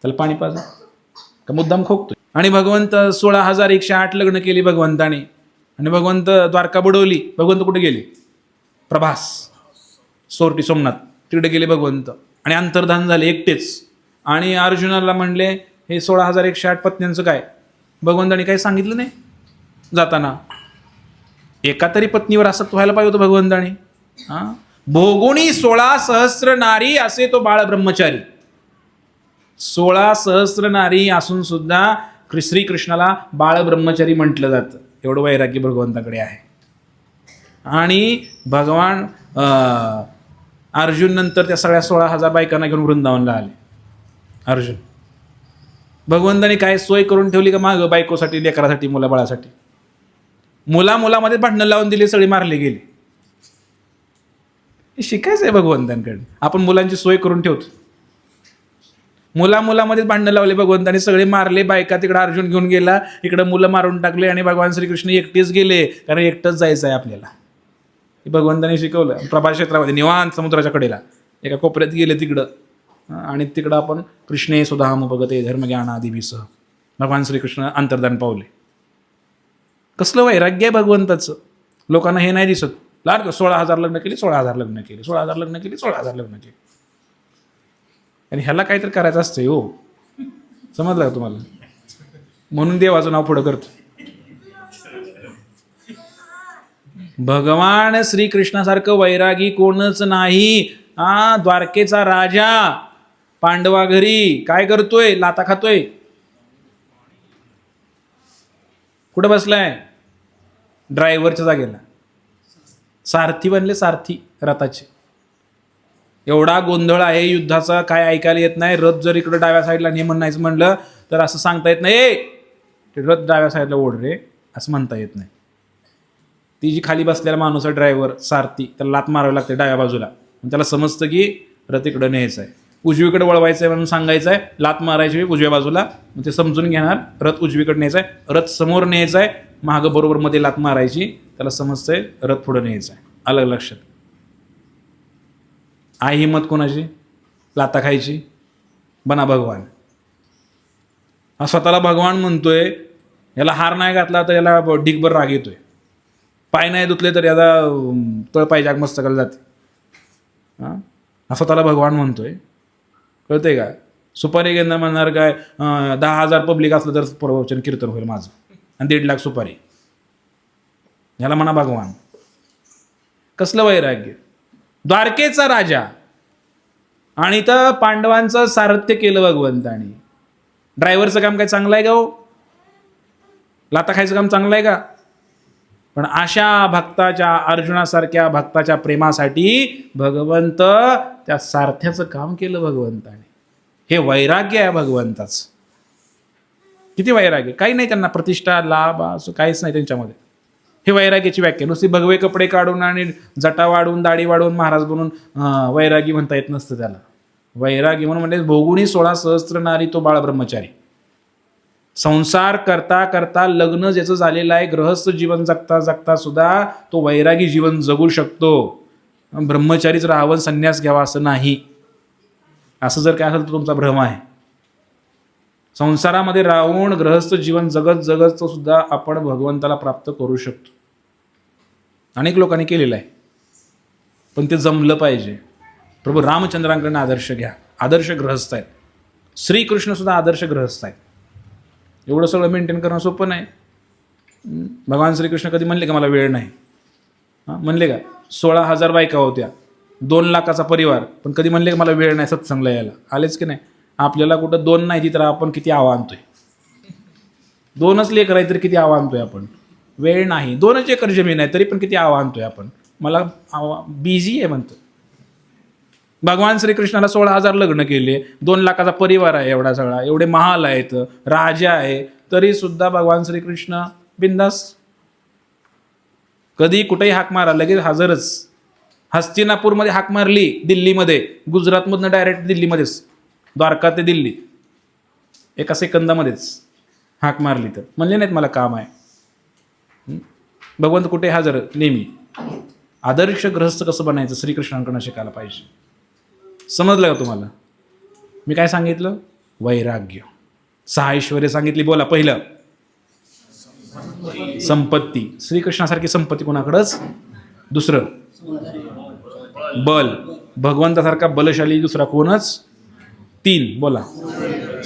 त्याला पाणी पाजा का मुद्दाम खोकतोय? आणि भगवंत 16,108 लग्न केली भगवंताने आणि भगवंत द्वारका बुडवली. भगवंत कुठे गेले? प्रभास, सोरटी, सोमनाथ तिकडे गेले भगवंत आणि अंतर्धान झाले एकटेच. आणि अर्जुनाला म्हणले हे 16,108 पत्न्यांचं काय? भगवंताने काही सांगितलं नाही जाताना. एका तरी पत्नीवर आसक्त व्हायला पाहिजे होतं भगवंताने. भोगुणी 16 सहस्र नारी असे तो बाळ ब्रह्मचारी. 16 सहस्र नारी असून सुद्धा श्रीकृष्णाला बाळ ब्रह्मचारी म्हटलं जातं. एवढं वैराग्य भगवंताकडे आहे. आणि भगवान अर्जुन नंतर त्या सगळ्या 16,000 बायकांना घेऊन वृंदावनला आले. अर्जुन भगवंताने काय सोय करून ठेवली का मागं बायकोसाठी, लेकरासाठी, मुलाबाळासाठी? मुलामध्ये भांडणं लावून दिली, सगळे मारले गेले. हे शिकायचं आहे भगवंतांकडे. आपण मुलांची सोय करून ठेवतो. मुलामध्ये भांडणं लावले भगवंताने, सगळे मारले. बायका तिकडे अर्जुन घेऊन गेला, इकडे मुलं मारून टाकले आणि भगवान श्रीकृष्ण एकटेच गेले, कारण एकटंच जायचं आहे आपल्याला. हे भगवंताने शिकवलं. प्रभा क्षेत्रामध्ये निवांत समुद्राच्या कडेला एका कोपऱ्यात गेले तिकडं, आणि तिकडं आपण कृष्णे सुधामुपगते धर्मज्ञानादिभिसह भगवान श्रीकृष्ण अंतर्धान पावले. कसलं वैराग्य आहे भगवंताचं. लोकांना हे नाही दिसत. लाड 16,000 लग्न केली, 16,000 लग्न केली, 16,000 लग्न केली, 16,000 लग्न केली. आणि ह्याला काहीतरी करायचं असतंय हो. समजलं का तुम्हाला? म्हणून देवाचं नाव पुढं करतो. भगवान श्रीकृष्णासारखं वैरागी कोणच नाही. द्वारकेचा राजा पांडवा घरी काय करतोय? लाता खातोय. कुठे बसलाय? ड्रायव्हरच्या जागेला. सारथी बनले, सारथी रथाचे. एवढा गोंधळ आहे युद्धाचा, काय ऐकायला येत नाही. रथ जर इकडं डाव्या साईडला ने म्हणायचं म्हणलं तर असं सांगता येत नाही, ते रथ डाव्या साईडला ओढ रे, असं म्हणता येत नाही. ती जी खाली बसलेला माणूस आहे ड्रायव्हर, सारथी, त्याला लात मारावी लागते डाव्या बाजूला. त्याला समजतं की रथ इकडं न्यायचं आहे. उजवीकडे वळवायचं आहे म्हणून सांगायचं आहे, लात मारायची उजव्या बाजूला, मग ते समजून घेणार. रथ उजवीकडे न्यायचा आहे, रथ समोर न्यायचा आहे, मागं बरोबर मध्ये लात मारायची, त्याला समजतंय रथ पुढं न्यायचा आहे. अलग लक्षात. आहे हिंमत कोणाची? लाता खायची? बना भगवान. हा स्वतःला भगवान म्हणतोय. याला हार नाही घातला तर याला ढिगभर राग येतोय. पाय नाही धुतले तर याचा तळपाय जाग मस्तकाला जाते. हा स्वतःला भगवान म्हणतोय. कळतंय का? सुपारी घेणं म्हणणार काय? 10,000 पब्लिक असलं तर प्रवचन कीर्तन होईल माझं, आणि 1.5 लाख सुपारी. ह्याला म्हणा भगवान. कसलं वैराग्य. द्वारकेचा राजा आणि इथं पांडवांचं सारथ्य केलं भगवंतानी. ड्रायव्हरचं काम काय चांगलं आहे का हो? लाता खायचं काम चांगलं आहे का? पण अशा भक्ताच्या, अर्जुनासारख्या भक्ताच्या प्रेमासाठी भगवंत त्या सारथ्याचं काम केलं भगवंताने. हे वैराग्य आहे भगवंताचं. किती वैराग्य! काही नाही त्यांना प्रतिष्ठा, लाभ असं काहीच नाही त्यांच्यामध्ये. हे वैराग्याची व्याख्या. नुसती भगवे कपडे काढून आणि जटा वाढून दाढी वाढून महाराज बनून वैरागी म्हणता येत नसतं त्याला. वैरागी म्हणून म्हणजे भोगुनी 16 सहस्त्र नारी तो बाळ ब्रह्मचारी. संसार करता करता लग्न ज्याचं झालेलं आहे, गृहस्थ जीवन जगता जगता सुद्धा तो वैरागी जीवन जगू शकतो. ब्रह्मचारीच राहावं, संन्यास घ्यावा असं नाही. असं जर काय असेल तर तुमचा भ्रम आहे. संसारामध्ये राहून गृहस्थ जीवन जगत जगत तो सुद्धा आपण भगवंताला प्राप्त करू शकतो. अनेक लोकांनी केलेलं आहे, पण ते जमलं पाहिजे. प्रभू रामचंद्रांकडनं आदर्श घ्या. आदर्श गृहस्थ आहेत. श्रीकृष्ण सुद्धा आदर्श गृहस्थ आहेत. एवढं सगळं मेंटेन करणं सोपं नाही. भगवान श्रीकृष्ण कधी म्हणले का मला वेळ नाही? म्हणले का? 16,000 बायका होत्या, 2 लाखाचा परिवार, पण कधी म्हणले का मला वेळ नाही सत्संगला यायला? आलेच की नाही? आपल्याला कुठं 2 नाही तर आपण किती आवा आणतोय. 2च लेकर आहे तरी किती आवा आणतोय आपण. वेळ नाही. 2च एकर जमीन आहे तरी पण किती आवा आणतोय आपण. मला बिझी आहे म्हणतो. भगवान श्रीकृष्णाला 16,000 लग्न केले, 2 लाखाचा परिवार आहे एवढा सगळा, एवढे महाल आहेत, राजा आहे, तरी सुद्धा भगवान श्रीकृष्ण बिंदास. कधी कुठेही हाक मारा लगेच हजरच. हस्तिनापूरमध्ये हाक मारली, दिल्लीमध्ये, गुजरातमधनं डायरेक्ट दिल्लीमध्येच, द्वारका ते दिल्ली, एका सेकंदामध्येच हाक मारली. तर म्हणले नाहीत मला काम आहे. भगवंत कुठे हजर नेहमी. आदर्श गृहस्थ कसं बनायचं श्रीकृष्णांकडनं शिकायला पाहिजे. समजलं का तुम्हाला? मी काय सांगितलं? वैराग्य. 6 ऐश्वर्य सांगितली. बोला. पहिलं संपत्ती. श्रीकृष्णासारखी संपत्ती कोणाकडंच. दुसरं बल. भगवंतासारखा बलशाली दुसरा कोणच. 3 बोला.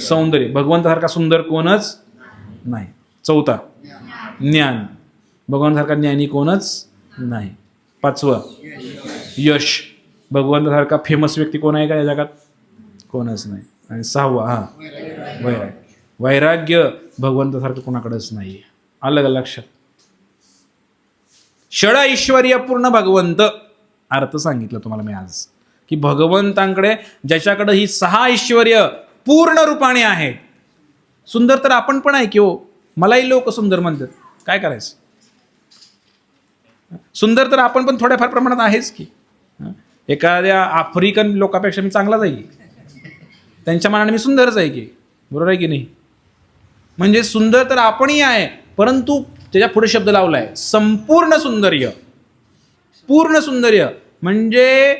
सौंदर्य. भगवंतासारखा सुंदर कोणच नाही. 4 ज्ञान. भगवंतासारखा ज्ञानी कोणच नाही. 5 यश. भगवंतासारखा फेमस व्यक्ती कोण आहे का या जगात? कोणच नाही. आणि 6 वैराग्य. वैराग्य भगवंतासारखं कोणाकडेच नाही. अलग लक्षात. षड ऐश्वर्य पूर्ण भगवंत. अर्थ सांगितलं तुम्हाला मी आज की भगवंतांकडे ज्याच्याकडे ही 6 ऐश्वर्य पूर्ण रूपाने आहेत. सुंदर तर आपण पण आहे की हो. मलाही लोक सुंदर म्हणतात. काय करायचं? सुंदर तर आपण पण थोड्याफार प्रमाणात आहेच की. एखाद्या आफ्रिकन लोकांपेक्षा मी चांगलाच आहे की. त्यांच्या मनाने मी सुंदरच आहे की. बरोबर आहे की नाही? म्हणजे सुंदर तर आपणही आहे, परंतु त्याच्या पुढे शब्द लावला आहे संपूर्ण सुंदर्य. पूर्ण सुंदर्य म्हणजे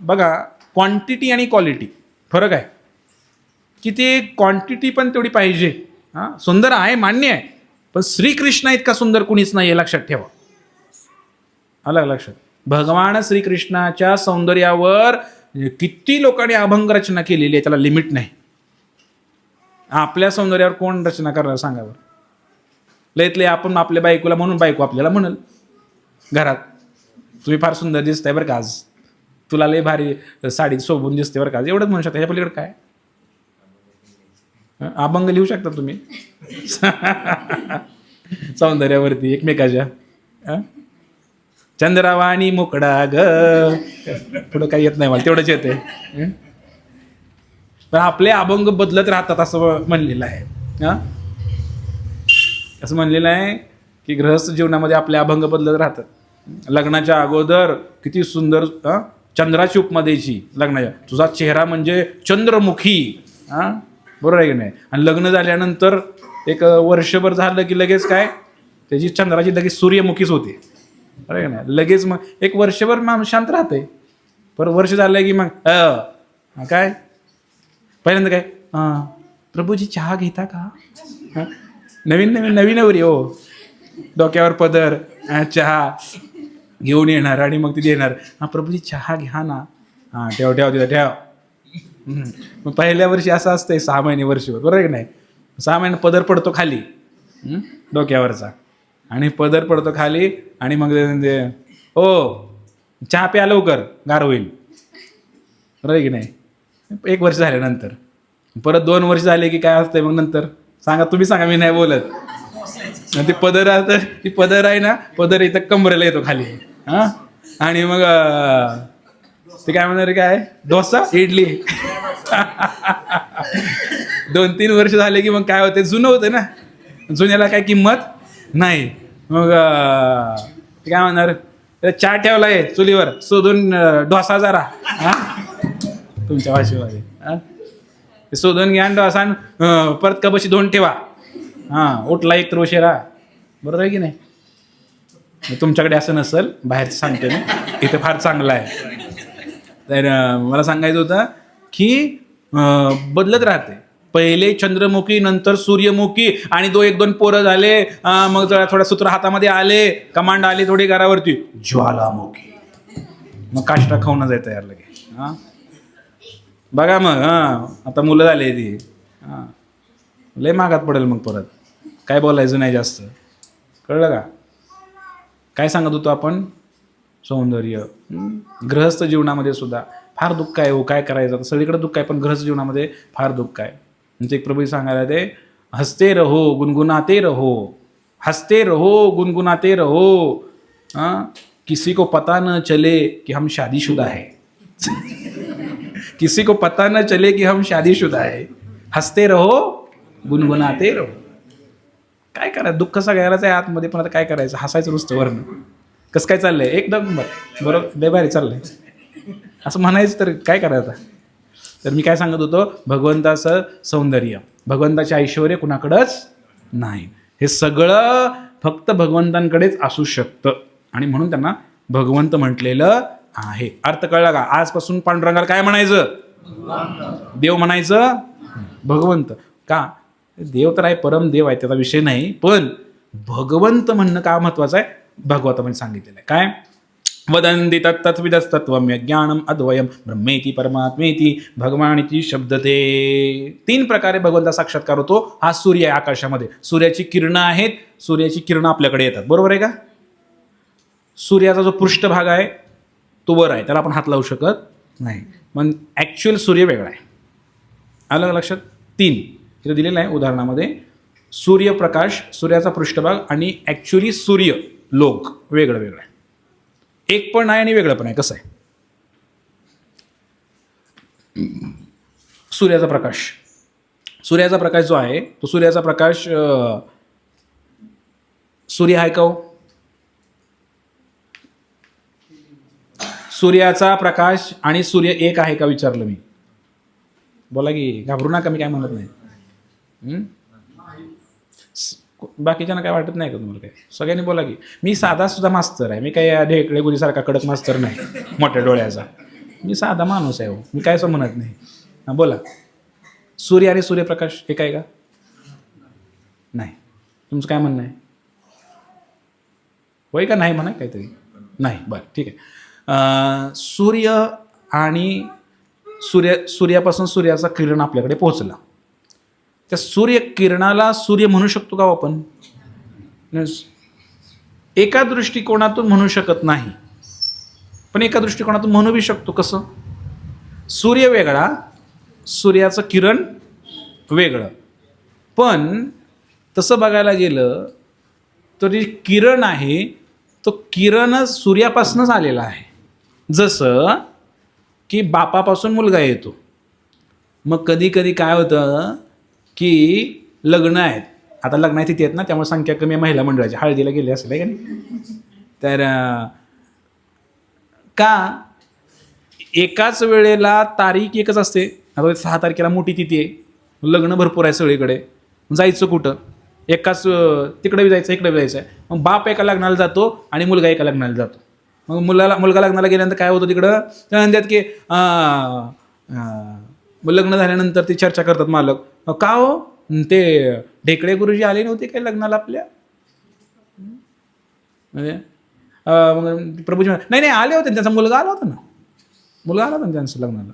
बघा, क्वांटिटी आणि क्वालिटी फरक आहे. की ते क्वांटिटी पण तेवढी पाहिजे. सुंदर आहे मान्य आहे, पण श्रीकृष्ण इतका सुंदर कुणीच नाही हे लक्षात ठेवा. अलग लक्षात. भगवान श्रीकृष्णाच्या सौंदर्यावर किती लोकांनी अभंग रचना केलेली आहे, त्याला लिमिट नाही. आपल्या सौंदर्यावर कोण रचना करणार सांगा बरं? लयतले आपण आपल्या बायकोला म्हणून बायको आपल्याला म्हणल घरात, तुम्ही फार सुंदर दिसताय बरं का आज, तुला लय भारी साडी शोभून दिसते बरं का आज, एवढंच म्हणू शकता. ह्या पलीकडे काय अभंग लिहू शकता तुम्ही सौंदर्यावरती एकमेकाच्या. चंद्रावाणी मुकडा ग, पुढं काही येत नाही मला, तेवढंच येते. पण आपले अभंग बदलत राहतात असं म्हणलेलं आहे. असं म्हणलेलं आहे की गृहस्थ जीवनामध्ये आपले अभंग बदलत राहतात. लग्नाच्या अगोदर किती सुंदर चंद्राची उपमा द्यायची लग्नाच्या, तुझा चेहरा म्हणजे चंद्रमुखी. बरोबर आहे की नाही? आणि लग्न झाल्यानंतर एक वर्षभर झालं की लगेच काय, त्याची चंद्राची लगेच सूर्यमुखीच होते. बरं आहे नाही? लगेच मग एक वर्षभर माणूस शांत राहते, पर वर्ष झालं की मग काय पहिल्यांदा काय, प्रभूजी चहा घेता का? नवीन नवीन नवीन नवरी हो, डोक्यावर पदर, चहा घेऊन येणार आणि मग ती देणार. प्रभूजी चहा घ्या ना. ठेव ठेव तिथं ठेव. मग पहिल्या वर्षी असं असतंय, 6 महिने वर्षभर. बरोबर आहे की नाही? 6 महिने पदर पडतो खाली डोक्यावरचा, आणि पदर पडतो खाली, आणि मग हो चहा प्या लवकर गार होईल. बरोबर की नाही. 1 वर्ष झाल्यानंतर परत 2 वर्ष झाले की काय असतंय मग नंतर सांगा, तुम्ही सांगा, मी नाही बोलत. ते पदर आता ती पदर आहे ना, पदर इथं कमरेला येतो खाली. हां, आणि मग ते काय म्हणणार, काय डोसा इडली. 2-3 वर्ष झाले की मग काय होते, जुनं होतं ना, जुन्याला काय किंमत नाही. मग ते काय म्हणणार, चहा ठेवलाय चुलीवर, शोधून डोसा जरा. हां, तुमच्या भाषेमध्ये ते शोधून घ्या डोसा, परत कपाशी धुवून ठेवा. हां, उठला एक तर उशिरा. बरोबर आहे की नाही. तुमच्याकडे असं नसेल, बाहेरचं सांगते मी, इथं फार चांगलं आहे. तर मला सांगायचं होतं की बदलत राहते. पहिले चंद्रमुखी, नंतर सूर्यमुखी, आणि 1-2 पोरं झाले, मग जरा थोडा सूत्र हातामध्ये आले, कमांड आली थोडी घरावरती, ज्वालामुखी. मग काष्टा खाऊनच आहे तयार लगे. हां, बघा मग. आता मुलं झाले ती. हां, लय मागात पडेल मग परत. काय बोलायचं नाही जास्त. कळलं का. काय सांगत होतो आपण, सौंदर्य. गृहस्थ जीवनामध्ये सुद्धा फार दुःख आहे हो. काय करायचं आता, सगळीकडे दुःख आहे, पण गृहस्थ जीवनामध्ये फार दुःख आहे. म्हणजे एक प्रभू सांगायला ते, हसते रहो गुनगुनाते रहो, हसते रहो गुनगुनाते रहो, किसी को पता न चले कि हम शादीशुदा है. किसी को पता न चले कि हम शादीशुदा है, हसते रहो गुनगुनाते रहो. काय करायचं, दुःख सगळ्यालाच आहे आतमध्ये, पण आता काय करायचं, हसायचं नुसतं वरनं. कसं काय चाललंय, एकदम बरोबर, लय भारी चाललंय, असं म्हणायचं. तर काय करायचं. तर मी काय सांगत होतो, भगवंताचं सौंदर्य, भगवंताचे ऐश्वर्य कुणाकडंच नाही. हे सगळं फक्त भगवंतांकडेच असू शकतं, आणि म्हणून त्यांना भगवंत म्हटलेलं आहे. अर्थ कळला का. आजपासून पांडुरंगाला काय म्हणायचं, देव म्हणायचं, भगवंत. का, देव तर आहे, परम देव आहे, त्याचा विषय नाही, पण भगवंत म्हणणं का महत्वाचं आहे, भागवतामध्ये सांगितलेलं आहे. काय, वदन्ति तत्तत्विदस्तत्वम्य ज्ञानम अद्वयम ब्रह्मेति परमात्मेति भगवानिति शब्दते. 3 प्रकारे भगवंता साक्षात्कार होतो. हा सूर्य आहे आकाशामध्ये, सूर्याची किरणं आहेत, सूर्याची किरणं आपल्याकडे येतात. बरोबर आहे का. सूर्याचा जो पृष्ठभाग आहे तो वर आहे, त्याला आपण हात लावू शकत नाही. पण ॲक्च्युअल सूर्य वेगळा आहे. आलं लक्षात. 3 इथं दिलेलं आहे उदाहरणामध्ये. सूर्यप्रकाश, सूर्याचा पृष्ठभाग, आणि ॲक्च्युअली सूर्य लोक वेगळं वेगळं आहे. एक पण आहे आणि वेगळं पण आहे. कसं आहे, सूर्याचा प्रकाश, सूर्याचा प्रकाश जो आहे तो सूर्याचा प्रकाश, सूर्य आहे का हो. सूर्याचा प्रकाश आणि सूर्य एक आहे का विचारलं मी. बोला की, घाबरू नका, मी काय म्हणत नाही. बाकीच्यांना काय वाटत नाही का तुम्हाला काय. सगळ्यांनी बोला की. मी साधा सुद्धा मास्तर आहे, मी काही ढेकळे गुरीसारखा कडक मास्तर नाही, मोठ्या डोळ्याचा. मी साधा माणूस आहे हो, मी काय असं म्हणत नाही. हां, बोला. सूर्य आणि सूर्यप्रकाश एक आहे का. नाही. तुमचं काय म्हणणं आहे, होय का नाही म्हणा, काहीतरी नाही. बरं, ठीक आहे. सूर्य आणि सूर्यापासून सूर्याचा किरण आपल्याकडे पोहोचला, त्या सूर्य किरणाला सूर्य म्हणू शकतो का आपण. एका दृष्टिकोनातून म्हणू शकत नाही, पण एका दृष्टिकोनातून म्हणू बी शकतो. कसं, सूर्य वेगळा, सूर्याचं किरण वेगळं. पण तसं बघायला गेलं तर जे किरण आहे तो किरणच सूर्यापासूनच आलेला आहे. जसं की बापापासून मुलगा येतो. मग कधी कधी काय होतं की लग्न आहेत, आता लग्नाची तिथी आहेत ना, त्यामुळे संख्या कमी आहे महिला मंडळाची, हळदीला गेले असेल आहे का नाही. तर का एकाच वेळेला तारीख एकच असते. आता 6 तारखेला मोठी तिथी आहे, लग्न भरपूर आहे सगळीकडे, जायचं कुठं, एकाच तिकडे बी जायचं इकडे बी जायचं आहे. मग बाप एका लग्नाला जातो आणि मुलगा एका लग्नाला जातो. मग मुलगा लग्नाला गेल्यानंतर काय होतं तिकडं, त्या म्हणतात की लग्न झाल्यानंतर ती चर्चा करतात मालक, का हो ते ढेकळे गुरुजी आले नव्हते काय लग्नाला आपल्या. म्हणजे मग प्रभूजी नाही आले होते, त्यांचा मुलगा आला होता ना, मुलगा आला होता ना त्यांचं लग्नाला.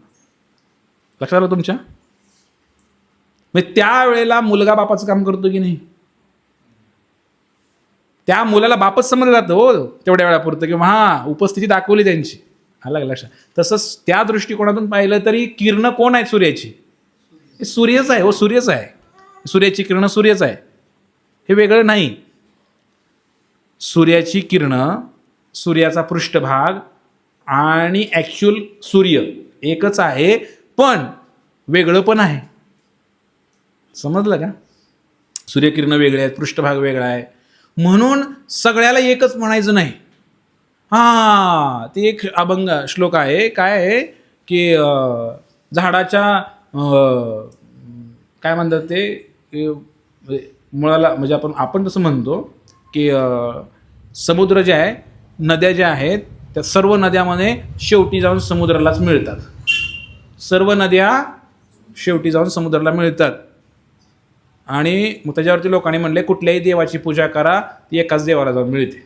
लक्षात आलं तुमच्या. म्हणजे त्यावेळेला मुलगा बापाचं काम करतो की नाही, त्या मुलाला बापच समजलं जातं हो तेवढ्या वेळापुरतं, किंवा हां उपस्थिती दाखवली त्यांची, आलं लक्षात. तसंच त्या दृष्टिकोनातून पाहिलं तरी किरण कोण आहे सूर्याची? हे सूर्यच आहे. हो, सूर्यच आहे. सूर्याची किरण सूर्यच आहे, हे वेगळं नाही. सूर्याची किरणं, सूर्याचा पृष्ठभाग आणि ॲक्च्युअल सूर्य एकच आहे, पण वेगळं पण आहे. समजलं का? सूर्यकिरणं वेगळे आहेत, पृष्ठभाग वेगळा आहे, म्हणून सगळ्याला एकच म्हणायचं नाही. हां, ते एक अभंग श्लोक आहे, काय आहे की झाडाच्या काय म्हणतात ते मुळाला, म्हणजे आपण तसं म्हणतो की समुद्र जे आहे, नद्या ज्या आहेत, त्या सर्व नद्यामध्ये शेवटी जाऊन समुद्रालाच मिळतात. सर्व नद्या शेवटी जाऊन समुद्राला मिळतात. आणि मग त्याच्यावरती लोकांनी म्हणले कुठल्याही देवाची पूजा करा, ती एकाच देवाला जाऊन मिळते.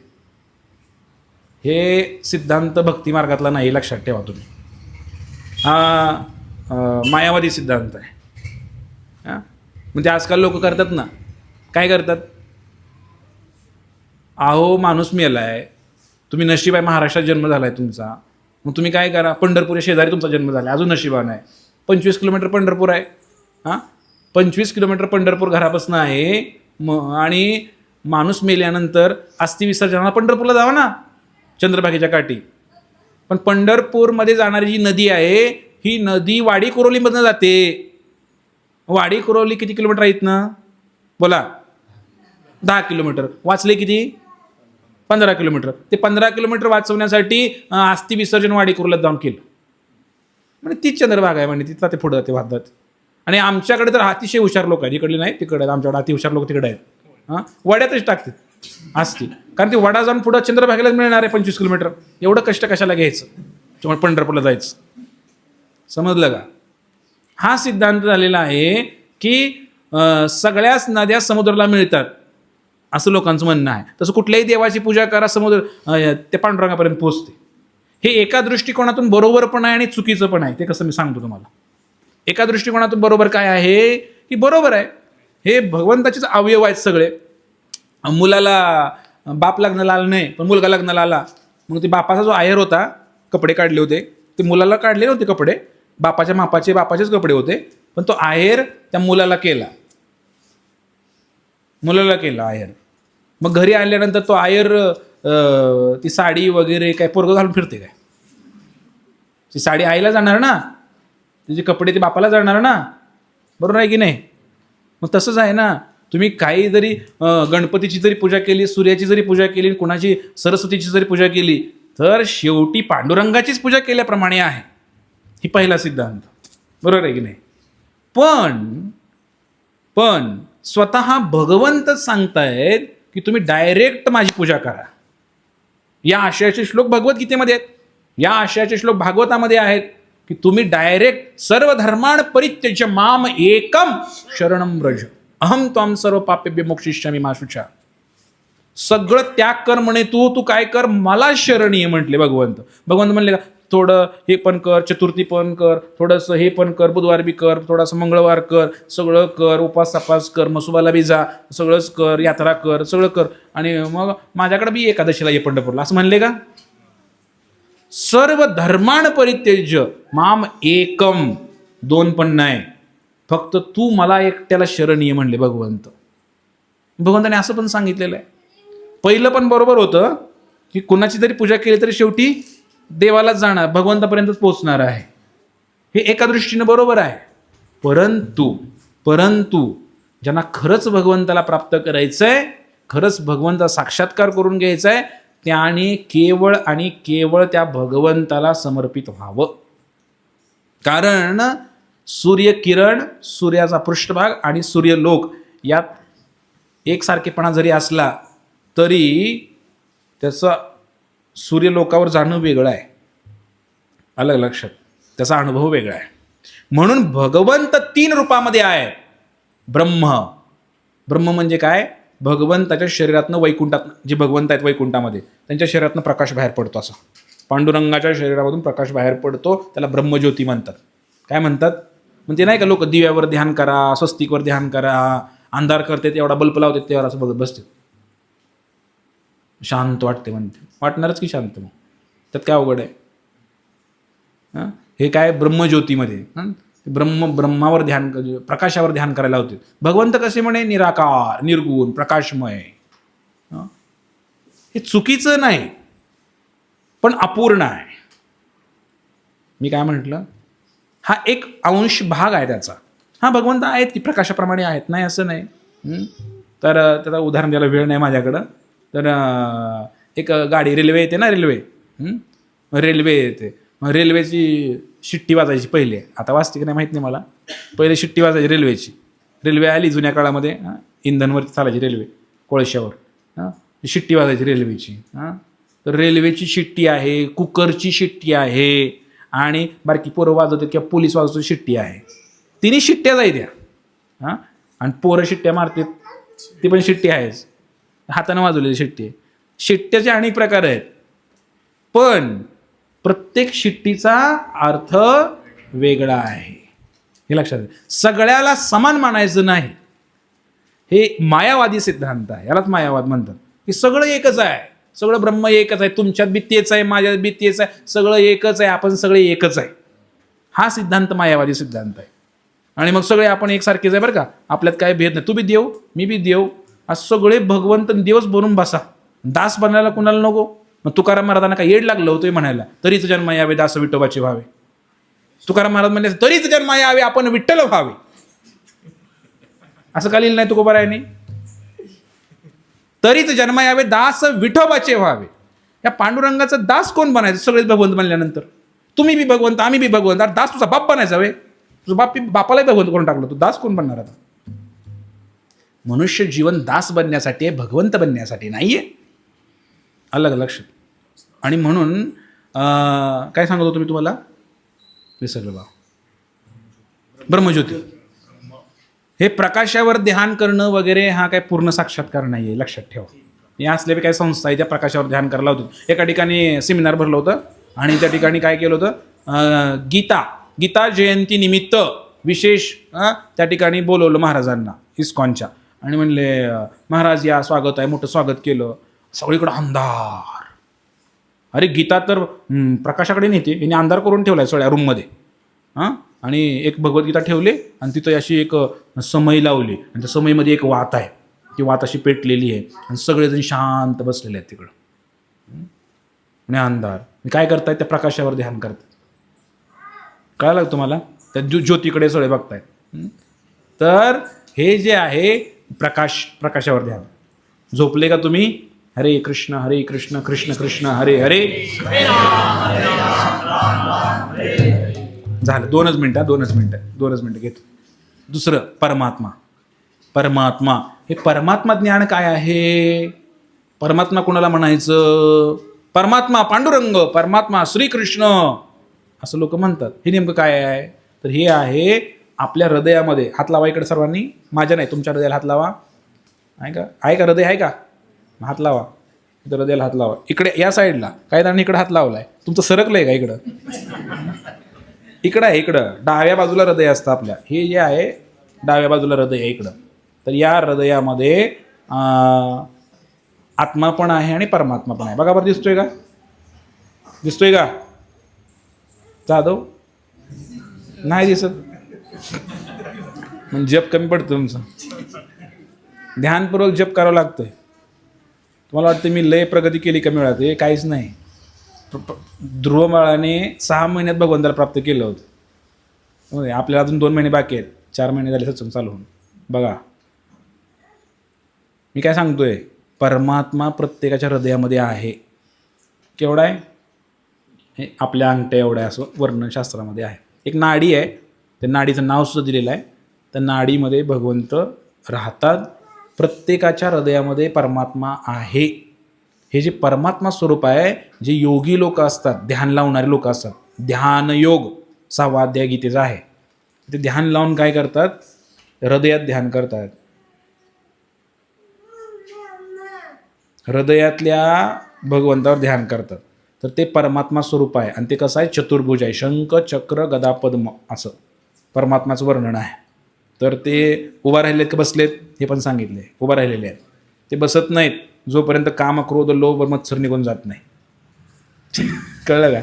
हे सिद्धांत भक्ती मार्गातला नाही, लक्षात ठेवा तुम्ही. हा मायावादी सिद्धांत आहे. हां, म्हणजे आजकाल लोक करतात ना, काय करतात? अहो, माणूस मेला आहे, तुम्ही नशीब आहे महाराष्ट्रात जन्म झाला आहे तुमचा, मग तुम्ही काय करा, पंढरपूर शेजारी तुमचा जन्म झाला आहे, अजून नशिबान आहे. 25 किलोमीटर पंढरपूर आहे. हां, 25 किलोमीटर पंढरपूर घरापासून आहे. आणि माणूस मेल्यानंतर अस्थि विसर्जनाला पंढरपूरला जावा ना, चंद्रभागेच्या काठी. पण पंढरपूरमध्ये जाणारी जी नदी आहे, ही नदी वाडी कुरोलीमधनं जाते. वाडी कुरोली किती किलोमीटर आहेत ना? बोला. 10 किलोमीटर. वाचले किती? 15 किलोमीटर. ते 15 किलोमीटर वाचवण्यासाठी अस्थि विसर्जन वाडी कुरोलीत जाऊन केलं. म्हणजे तीच चंद्रभागा आहे, म्हणजे तिथं ते पुढं जाते वाहतात. आणि आमच्याकडे तर अतिशय हुशार लोक आहेत, इकडले नाही तिकडे आहेत, आमच्याकडे अति हुशार लोक तिकडे आहेत. हां, वड्यातच टाकतात असती, कारण ती वडा जाऊन पुढं चंद्रभागेलाच मिळणार आहे 25 किलोमीटर. एवढं कष्ट कशाला घ्यायचं, त्यामुळे पंढरपूरला जायचं. समजलं का? हा सिद्धांत झालेला आहे की सगळ्याच नद्या समुद्राला मिळतात, असं लोकांचं म्हणणं आहे. तसं कुठल्याही देवाची पूजा करा, समुद्र ते पांडुरंगापर्यंत पोहोचते. हे एका दृष्टिकोनातून बरोबर पण आहे आणि चुकीचं पण आहे. ते कसं मी सांगतो तुम्हाला. एका दृष्टिकोनातून बरोबर काय आहे की बरोबर आहे, हे भगवंताचेच अवयव आहेत सगळे. मुलाला बाप लग्नाला आला नाही, पण मुलगा लग्नाला आला. मग ते बापाचा जो आहेर होता, कपडे काढले होते, ते मुलाला काढले नव्हते कपडे, बापाच्या मापाचे बापाचेच कपडे होते, पण तो आहेर त्या मुलाला केला. आहेर. मग घरी आल्यानंतर तो आहेर ती साडी वगैरे काय पोरगं घालून फिरते काय? ती साडी आईला जाणार ना, तिचे कपडे ते बापाला जाणार ना, बरोबर आहे की नाही? मग तसंच आहे ना, तुम्ही काही जरी गणपतीची जरी पूजा केली, सूर्याची जरी पूजा केली, कुणाची सरस्वतीची जरी पूजा केली, तर शेवटी पांडुरंगाचीच पूजा केल्याप्रमाणे आहे. ही पहिला सिद्धांत, बरोबर आहे की नाही? पण स्वतः भगवंतच सांगतायत की तुम्ही डायरेक्ट माझी पूजा करा. या आशयाचे श्लोक भगवद्गीतेमध्ये आहेत, या आशयाचे श्लोक भागवतामध्ये आहेत की तुम्ही डायरेक्ट सर्व धर्माण परित्यज्य माम एकम शरणम व्रज अहम त्वाम सर्व पापेभ्यो मोक्षयिष्यामि मा शुचा. सगळं त्याग कर म्हणे, तू काय कर, मला शरणीय म्हटले भगवंत. म्हणले का थोडं हे पण कर, चतुर्थी पण कर, थोडंसं हे पण कर, बुधवार बी कर, थोडासा मंगळवार कर, सगळं कर, उपास तपास कर, मसुबाला बी जा, सगळंच कर, यात्रा कर, सगळं कर, आणि मग माझ्याकडे बी एकादशीला ये पंढरपूरला, असं म्हणले का? सर्व धर्माण परित्यज्य माम एकम, दोन पण नाही, फक्त तू मला एकट्याला शरणीय म्हणले भगवंत. भगवंताने असं पण सांगितलेलं आहे. पहिलं पण बरोबर होतं की कुणाची जरी पूजा केली तरी शेवटी देवालाच जाणार, भगवंतापर्यंतच पोचणार आहे. हे एका दृष्टीनं बरोबर आहे. परंतु ज्यांना खरंच भगवंताला प्राप्त करायचंय, खरंच भगवंता साक्षात्कार करून घ्यायचा आहे, त्याने केवळ आणि केवळ त्या भगवंताला समर्पित व्हावं. कारण सूर्यकिरण, सूर्याचा पृष्ठभाग आणि सूर्यलोक यात एकसारखेपणा जरी असला तरी त्याचं सूर्यलोकावर जाणं वेगळं आहे. अलग लक्षात, त्याचा अनुभव वेगळा आहे. म्हणून भगवंत 3 रूपामध्ये आहे. ब्रह्म म्हणजे काय? भगवंताच्या शरीरातनं वैकुंठात, जे भगवंत आहेत वैकुंठामध्ये, त्यांच्या शरीरातनं प्रकाश बाहेर पडतो. असा पांडुरंगाच्या शरीरामधून प्रकाश बाहेर पडतो, त्याला ब्रह्मज्योती म्हणतात. काय म्हणतात? म्हणजे नाही का, लोक दिव्यावर ध्यान करा, स्वस्तिकवर ध्यान करा, अंधार करते एवढा बल्ब लावते, त्यावर असं बघत बसते, शांत वाटते म्हणते. वाटणारच की शांत, मग त्यात काय अवघड आहे? हे काय ब्रह्मज्योतीमध्ये ब्रह्मावर ध्यान, प्रकाशावर ध्यान करायला होते. भगवंत कसे म्हणे? निराकार, निर्गुण, प्रकाशमय. हे चुकीचं नाही, पण अपूर्ण आहे. मी काय म्हटलं? हा एक अंश भाग आहे त्याचा. हा, भगवंत आहेत की प्रकाशाप्रमाणे आहेत, नाही असं नाही. तर त्याचं उदाहरण द्यायला वेळ नाही माझ्याकडं. तर एक गाडी, रेल्वे येते ना, रेल्वे येते. रेल्वेची शिट्टी वाजायची पहिले, आता वाजते की नाही माहीत नाही मला. पहिले शिट्टी वाजायची रेल्वेची. रेल्वे आली जुन्या काळामध्ये, इंधनवरती चालायची रेल्वे, कोळशावर. शिट्टी वाजायची रेल्वेची. तर रेल्वेची शिट्टी आहे, कुकरची शिट्टी आहे, आणि बारकी पोरं वाजवते किंवा पोलीस वाजवतो शिट्टी आहे. तिन्ही शिट्ट्या जायत्या. आणि पोरं शिट्ट्या मारतात, ती पण शिट्टी आहेच, हातानं वाजवलेली शिट्टी आहे. शिट्ट्याचे अनेक प्रकार आहेत, पण प्रत्येक शिट्टीचा अर्थ वेगळा आहे, हे लक्षात घ्या. सगळ्याला समान मानायचं नाही, हे मायावादी सिद्धांत आहे. यालाच मायावाद म्हणतात, की सगळं एकच आहे, सगळं ब्रह्म एकच आहे, तुमच्यात बी तेच आहे, माझ्यात बी तेच आहे, सगळं एकच आहे, आपण सगळे एकच आहे. हा सिद्धांत मायावादी सिद्धांत आहे. आणि मग सगळे आपण एकसारखेच आहे बरं का, आपल्यात काय भेद नाही. तू बी देव, मी बी देव, आज सगळे भगवंत देवच बनून बसा. दास बनायला कुणाला नको. मग तुकाराम महाराजांना काय येड लागलं होतं म्हणायला, तरीच जन्म यावे दास विठोबाचे व्हावे. तुकाराम महाराज म्हणले तरीच जन्म यावे आपण विठ्ठल व्हावे. असं का लिहिलं नाही तुकोबारायांनी? तरीच जन्म यावे दास विठोबाचे व्हावे. या पांडुरंगाचा दास कोण बनायचं? सगळेच भगवंत बनल्यानंतर तुम्ही बी भगवंत, आम्ही बी भगवंत. अरे दास तुझा बाप बनायचा वे, तुझा बापालाही भगवंत करून टाकलं, तू दास कोण बनणार आता? मनुष्य जीवन दास बनण्यासाठी आहे, भगवंत बनण्यासाठी नाहीये. अलग लक्ष. आणि म्हणून काय सांगत होतो मी तुम्हाला, विसरलो बा. ब्रह्मज्योती, हे प्रकाशावर ध्यान करणं वगैरे हा काय पूर्ण साक्षात्कार नाही आहे, लक्षात ठेवा. या असलेल्या काही संस्था आहे त्या प्रकाशावर ध्यान करायला होतं. एका ठिकाणी सेमिनार भरलं होतं, आणि त्या ठिकाणी काय केलं होतं, गीता जयंती निमित्त विशेष त्या ठिकाणी बोलवलं महाराजांना इस्कॉनच्या. आणि म्हणले महाराज या, स्वागत आहे, मोठं स्वागत केलं. सगळीकडं अंधार. अरे गीता तर प्रकाशाकडे नेते, याने अंधार करून ठेवला आहे सगळ्या रूममध्ये. आणि एक भगवद्गीता ठेवली, आणि तिथं अशी एक समई लावली, आणि त्या समईमध्ये एक वात आहे, ती वात अशी पेटलेली आहे, आणि सगळेजण शांत बसलेले आहेत तिकडं. आणि अंधार. काय करतायत? त्या प्रकाशावर ध्यान करतात. कळलं तुम्हाला? त्या ज्योतीकडे सगळे बघतायत. तर हे जे आहे प्रकाशावर ध्यान. झोपले का तुम्ही? हरे कृष्ण कृष्ण कृष्ण हरे हरे. झालं. दोनच मिनटं घेतो. दुसरं परमात्मा. हे परमात्मा ज्ञान काय आहे? परमात्मा कोणाला म्हणायचं? परमात्मा पांडुरंग, परमात्मा श्रीकृष्ण असं लोक म्हणतात. हे नेमकं काय आहे? तर हे आहे आपल्या हृदयामध्ये. हात लावा इकडे सर्वांनी, माझ्या नाही, तुमच्या हृदयाला हात लावा. आहे का हृदय आहे का? हात लावा इथं, हृदयाला हात लावा. इकडे या साईडला काही जणांनी इकडं हात लावलाय. तुमचं सरकलंय का इकडं? इकडं आहे, इकडं डाव्या बाजूला हृदय असतं आपल्या. हे जे आहे डाव्या बाजूला हृदय आहे इकडं. तर या हृदयामध्ये आत्मा पण आहे आणि परमात्मा पण आहे. बघा बरं, दिसतोय का जाधव? नाही दिसत. म्हणजे जप कमी पडतं तुमचं. ध्यानपूर्वक जप करावं लागतंय. तुम्हाला वाटतं मी लय प्रगती केली कमी वेळात? हे काहीच नाही. ध्रुव बाळाने 6 महिन्यात भगवंताला प्राप्त केलं होतं. आपल्याला अजून 2 महिने बाकी आहेत. 4 महिने झाले सत्संग चालू होऊन. बघा मी काय सांगतोय, परमात्मा प्रत्येकाच्या हृदयामध्ये आहे. केवढा आहे? हे आपल्या अंगठ्या एवढ्या असं वर्णशास्त्रामध्ये आहे. एक नाडी आहे, त्या नाडीचं नाव सुद्धा दिलेलं आहे. त्या नाडीमध्ये भगवंत राहतात. प्रत्येकाच्या हृदयामध्ये परमात्मा आहे. हे जे परमात्मा स्वरूप आहे, जे योगी लोक असतात, ध्यान लावणारे लोक असतात, ध्यानयोग 6वा अध्याय गीतेचा आहे. ते ध्यान लावून काय करतात? हृदयात ध्यान करतात. हृदयातल्या भगवंतावर ध्यान करतात. तर ते परमात्मा स्वरूप आहे. आणि ते कसं आहे? चतुर्भुज आहे. शंख चक्र गदा पद्म असं परमात्माचं वर्णन आहे. तर ते उभा राहिलेत का बसलेत हे पण सांगितले. उभा राहिलेले आहेत. ते बसत नाहीत जोपर्यंत काम, क्रोध, लोभ, मत्सर निघून जात नाही. कळलं का?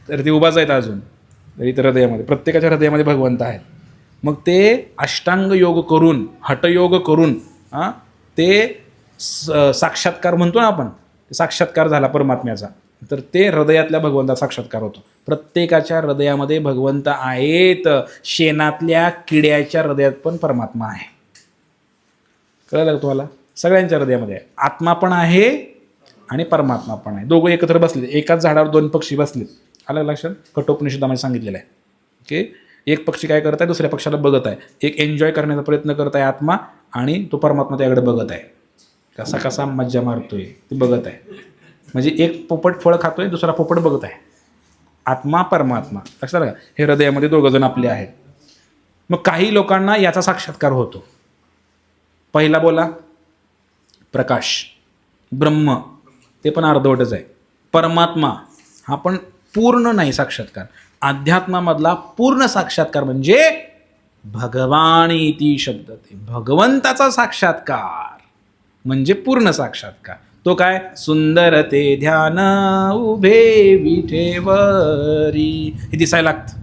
तर ते उभाच आहेत अजून, तरी तर हृदयामध्ये, प्रत्येकाच्या हृदयामध्ये भगवंत आहेत. मग ते अष्टांग योग करून, हठयोग करून ते साक्षात्कार म्हणतो ना आपण, साक्षात्कार झाला परमात्म्याचा, तर ते हृदयातल्या भगवंताचा साक्षात्कार होतो. प्रत्येकाच्या हृदयामध्ये भगवंत आहेत. शेणातल्या किड्याच्या हृदयात पण परमात्मा आहे. कळलं का तुम्हाला? सगळ्यांच्या हृदयामध्ये आहे. आत्मा पण आहे आणि परमात्मा पण आहे. दोघं एकत्र बसले, एकाच झाडावर दोन पक्षी बसलेत. आलं लक्षात? कठोपनिषदामध्ये सांगितलेलं आहे. ओके, एक पक्षी काय करत आहे, दुसऱ्या पक्षाला बघत आहे. एक एन्जॉय करण्याचा प्रयत्न करत आहे आत्मा, आणि तो परमात्मा त्याकडे बघत आहे. कसा कसा मज्जा मारतोय ते बघत आहे. म्हणजे एक पोपट फळ खातोय, दुसरा पोपट बघत आहे. आत्मा परमात्मा, लक्षात का? हे हृदयामध्ये दोघं जण आपले आहेत. मग काही लोकांना याचा साक्षात्कार होतो. पहिला बोला प्रकाश, ब्रह्म, ते पण अर्धवटच आहे. परमात्मा हा पण पूर्ण नाही साक्षात्कार. अध्यात्मामधला पूर्ण साक्षात्कार म्हणजे भगवान इति शब्द, ते भगवंताचा साक्षात्कार म्हणजे पूर्ण साक्षात्कार. तो काय? सुंदर ते ध्यान उभे विठेवरी, हे दिसायला लागतं.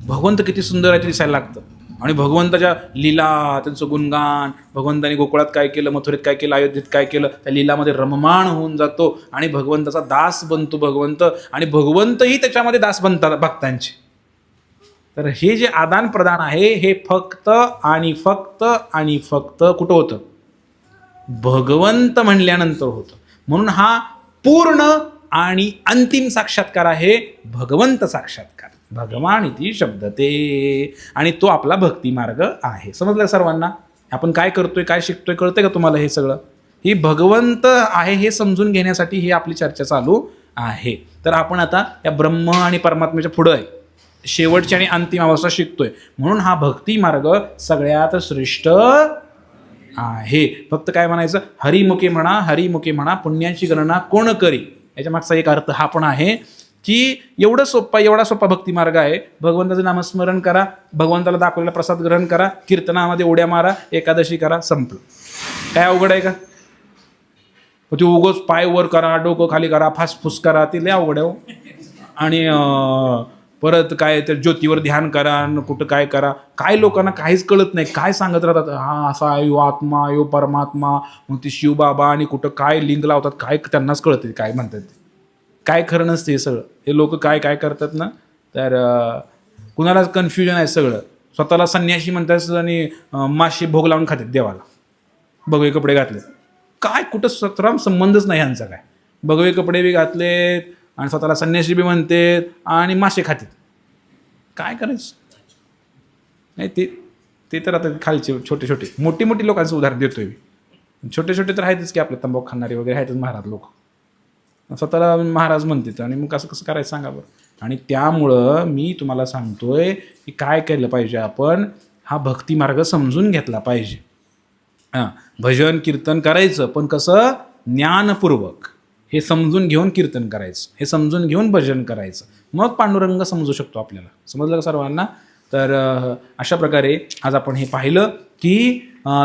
भगवंत किती सुंदर आहे ते दिसायला लागतं. आणि भगवंताच्या लीला, त्यांचं गुणगान, भगवंताने गोकुळात काय केलं, मथुरेत काय केलं, अयोध्येत काय केलं, त्या लीलामध्ये रममाण होऊन जातो आणि भगवंताचा दास बनतो भगवंत, आणि भगवंतही त्याच्यामध्ये दास बनतात भक्तांचे. तर हे जे आदान प्रदान आहे हे फक्त आणि फक्त आणि फक्त कुठं होतं? भगवंत म्हणल्यानंतर होतं. म्हणून हा पूर्ण आणि अंतिम साक्षात्कार आहे भगवंत साक्षात्कार. भगवान इति शब्द ते, आणि तो आपला भक्ती मार्ग आहे. समजलं सर्वांना? आपण काय करतोय, काय शिकतोय, कळतंय का तुम्हाला हे सगळं? ही भगवंत आहे हे समजून घेण्यासाठी ही आपली चर्चा चालू आहे. तर आपण आता या ब्रह्म आणि परमात्म्याच्या पुढं आहे, शेवटची आणि अंतिम अवस्था शिकतोय. म्हणून हा भक्ती मार्ग सगळ्यात श्रेष्ठ आहे. फक्त काय म्हणायचं? हरिमुखे म्हणा, हरिमुखे म्हणा, पुण्याची गणना कोण करी. याच्या मागचा एक अर्थ हा पण आहे की एवढा सोपा भक्ती मार्ग आहे. भगवंताचं नामस्मरण करा, भगवंताला दाखवलेला प्रसाद ग्रहण करा, कीर्तनामध्ये उड्या मारा, एकादशी करा, संपलं. काय अवघड आहे का? ते उगोच पाय वर करा, डोकं खाली करा, फासफूस करा, ते लय अवघड आहे. आणि परत काय तर ज्योतीवर ध्यान करा, कुठं काय करा. काय लोकांना काहीच कळत नाही, काय सांगत राहतात, हा असा यो आत्मा, यो परमात्मा, मग ते शिवबाबा, आणि कुठं काय लिंक लावतात, काय त्यांनाच कळते काय म्हणतात. काय खरं नसते हे सगळं. हे लोक काय काय करतात ना, तर कुणालाच कन्फ्युजन आहे सगळं. स्वतःला संन्यासी म्हणतात आणि माशी भोग लावून खातात देवाला, भगवे कपडे घातले. काय कुठं स्वतः संबंधच नाही ह्यांचा. काय भगवे कपडे बी घातलेत आणि स्वतःला संन्यासी बी म्हणतात आणि मासे खातात. काय करायचं नाही ते तर आता खालचे छोटे छोटे, मोठी मोठी लोकांचं उदाहरण देतोय मी. छोटे छोटे तर आहेतच की, आपले तंबाखू खाणारे वगैरे आहेतच महाराज लोक, स्वतःला महाराज म्हणतात. आणि मग कसं करायचं सांगा बरं. आणि त्यामुळं मी तुम्हाला सांगतोय की काय केलं पाहिजे आपण, हा भक्ती मार्ग समजून घेतला पाहिजे. भजन कीर्तन करायचं, पण कसं? ज्ञानपूर्वक. हे समजून घेऊन कीर्तन करायचं, हे समजून घेऊन भजन करायचं, मग पांडुरंग समजू शकतो आपल्याला. समजलं का सर्वांना? तर अशा प्रकारे आज आपण हे पाहिलं की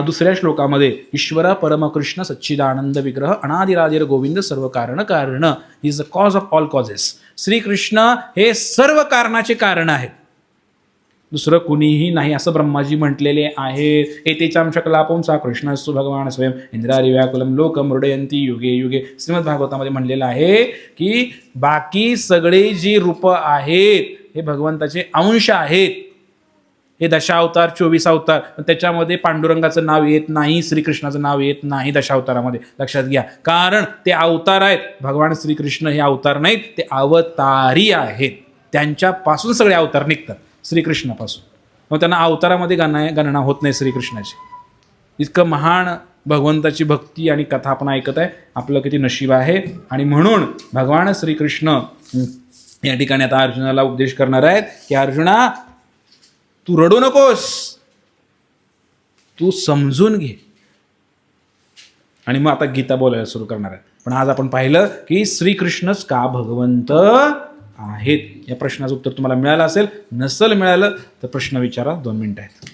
दुसऱ्या श्लोकामध्ये ईश्वर परमकृष्ण सच्चिदानंद विग्रह अनादिरादिर गोविंद सर्व कारण is the cause of all causes. Shrikrishna हे सर्व कारणाचे कारण आहेत, दुसरं कुणीही नाही असं ब्रह्माजी म्हटलेले आहे. एतेचाम शकला पुंसा कृष्णस्तु भगवान स्वयं इंद्रारी व्याकुलम लोक मृडयंती युगे युगे. श्रीमद भागवतामध्ये म्हणलेलं आहे की बाकी सगळे जी रूप आहेत हे भगवंताचे अंश आहेत. हे 10 अवतार 24 अवतार, त्याच्यामध्ये पांडुरंगाचं नाव येत नाही, श्रीकृष्णाचं नाव येत नाही 10 अवतारामध्ये. लक्षात घ्या, कारण ते अवतार आहेत. भगवान श्रीकृष्ण हे अवतार नाहीत, ते अवतारी आहेत. त्यांच्यापासून सगळे अवतार निघतात, श्रीकृष्णापासून. मग त्यांना अवतारामध्ये गणना होत नाही श्रीकृष्णाची. इतकं महान भगवंताची भक्ती आणि कथा आपण ऐकत आहे. आपलं किती नशीब आहे. आणि म्हणून भगवान श्रीकृष्ण या ठिकाणी आता अर्जुनाला उपदेश करणार आहेत की अर्जुना, तू रडू नकोस, तू समजून घे. आणि मग आता गीता बोलायला सुरू करणार आहे. पण आज आपण पाहिलं की श्रीकृष्णच का भगवंत आहेत. या प्रश्नाचं उत्तर तुम्हाला मिळालं असेल. नसेल मिळालं तर प्रश्न विचारा, 2 मिनिटं आहेत.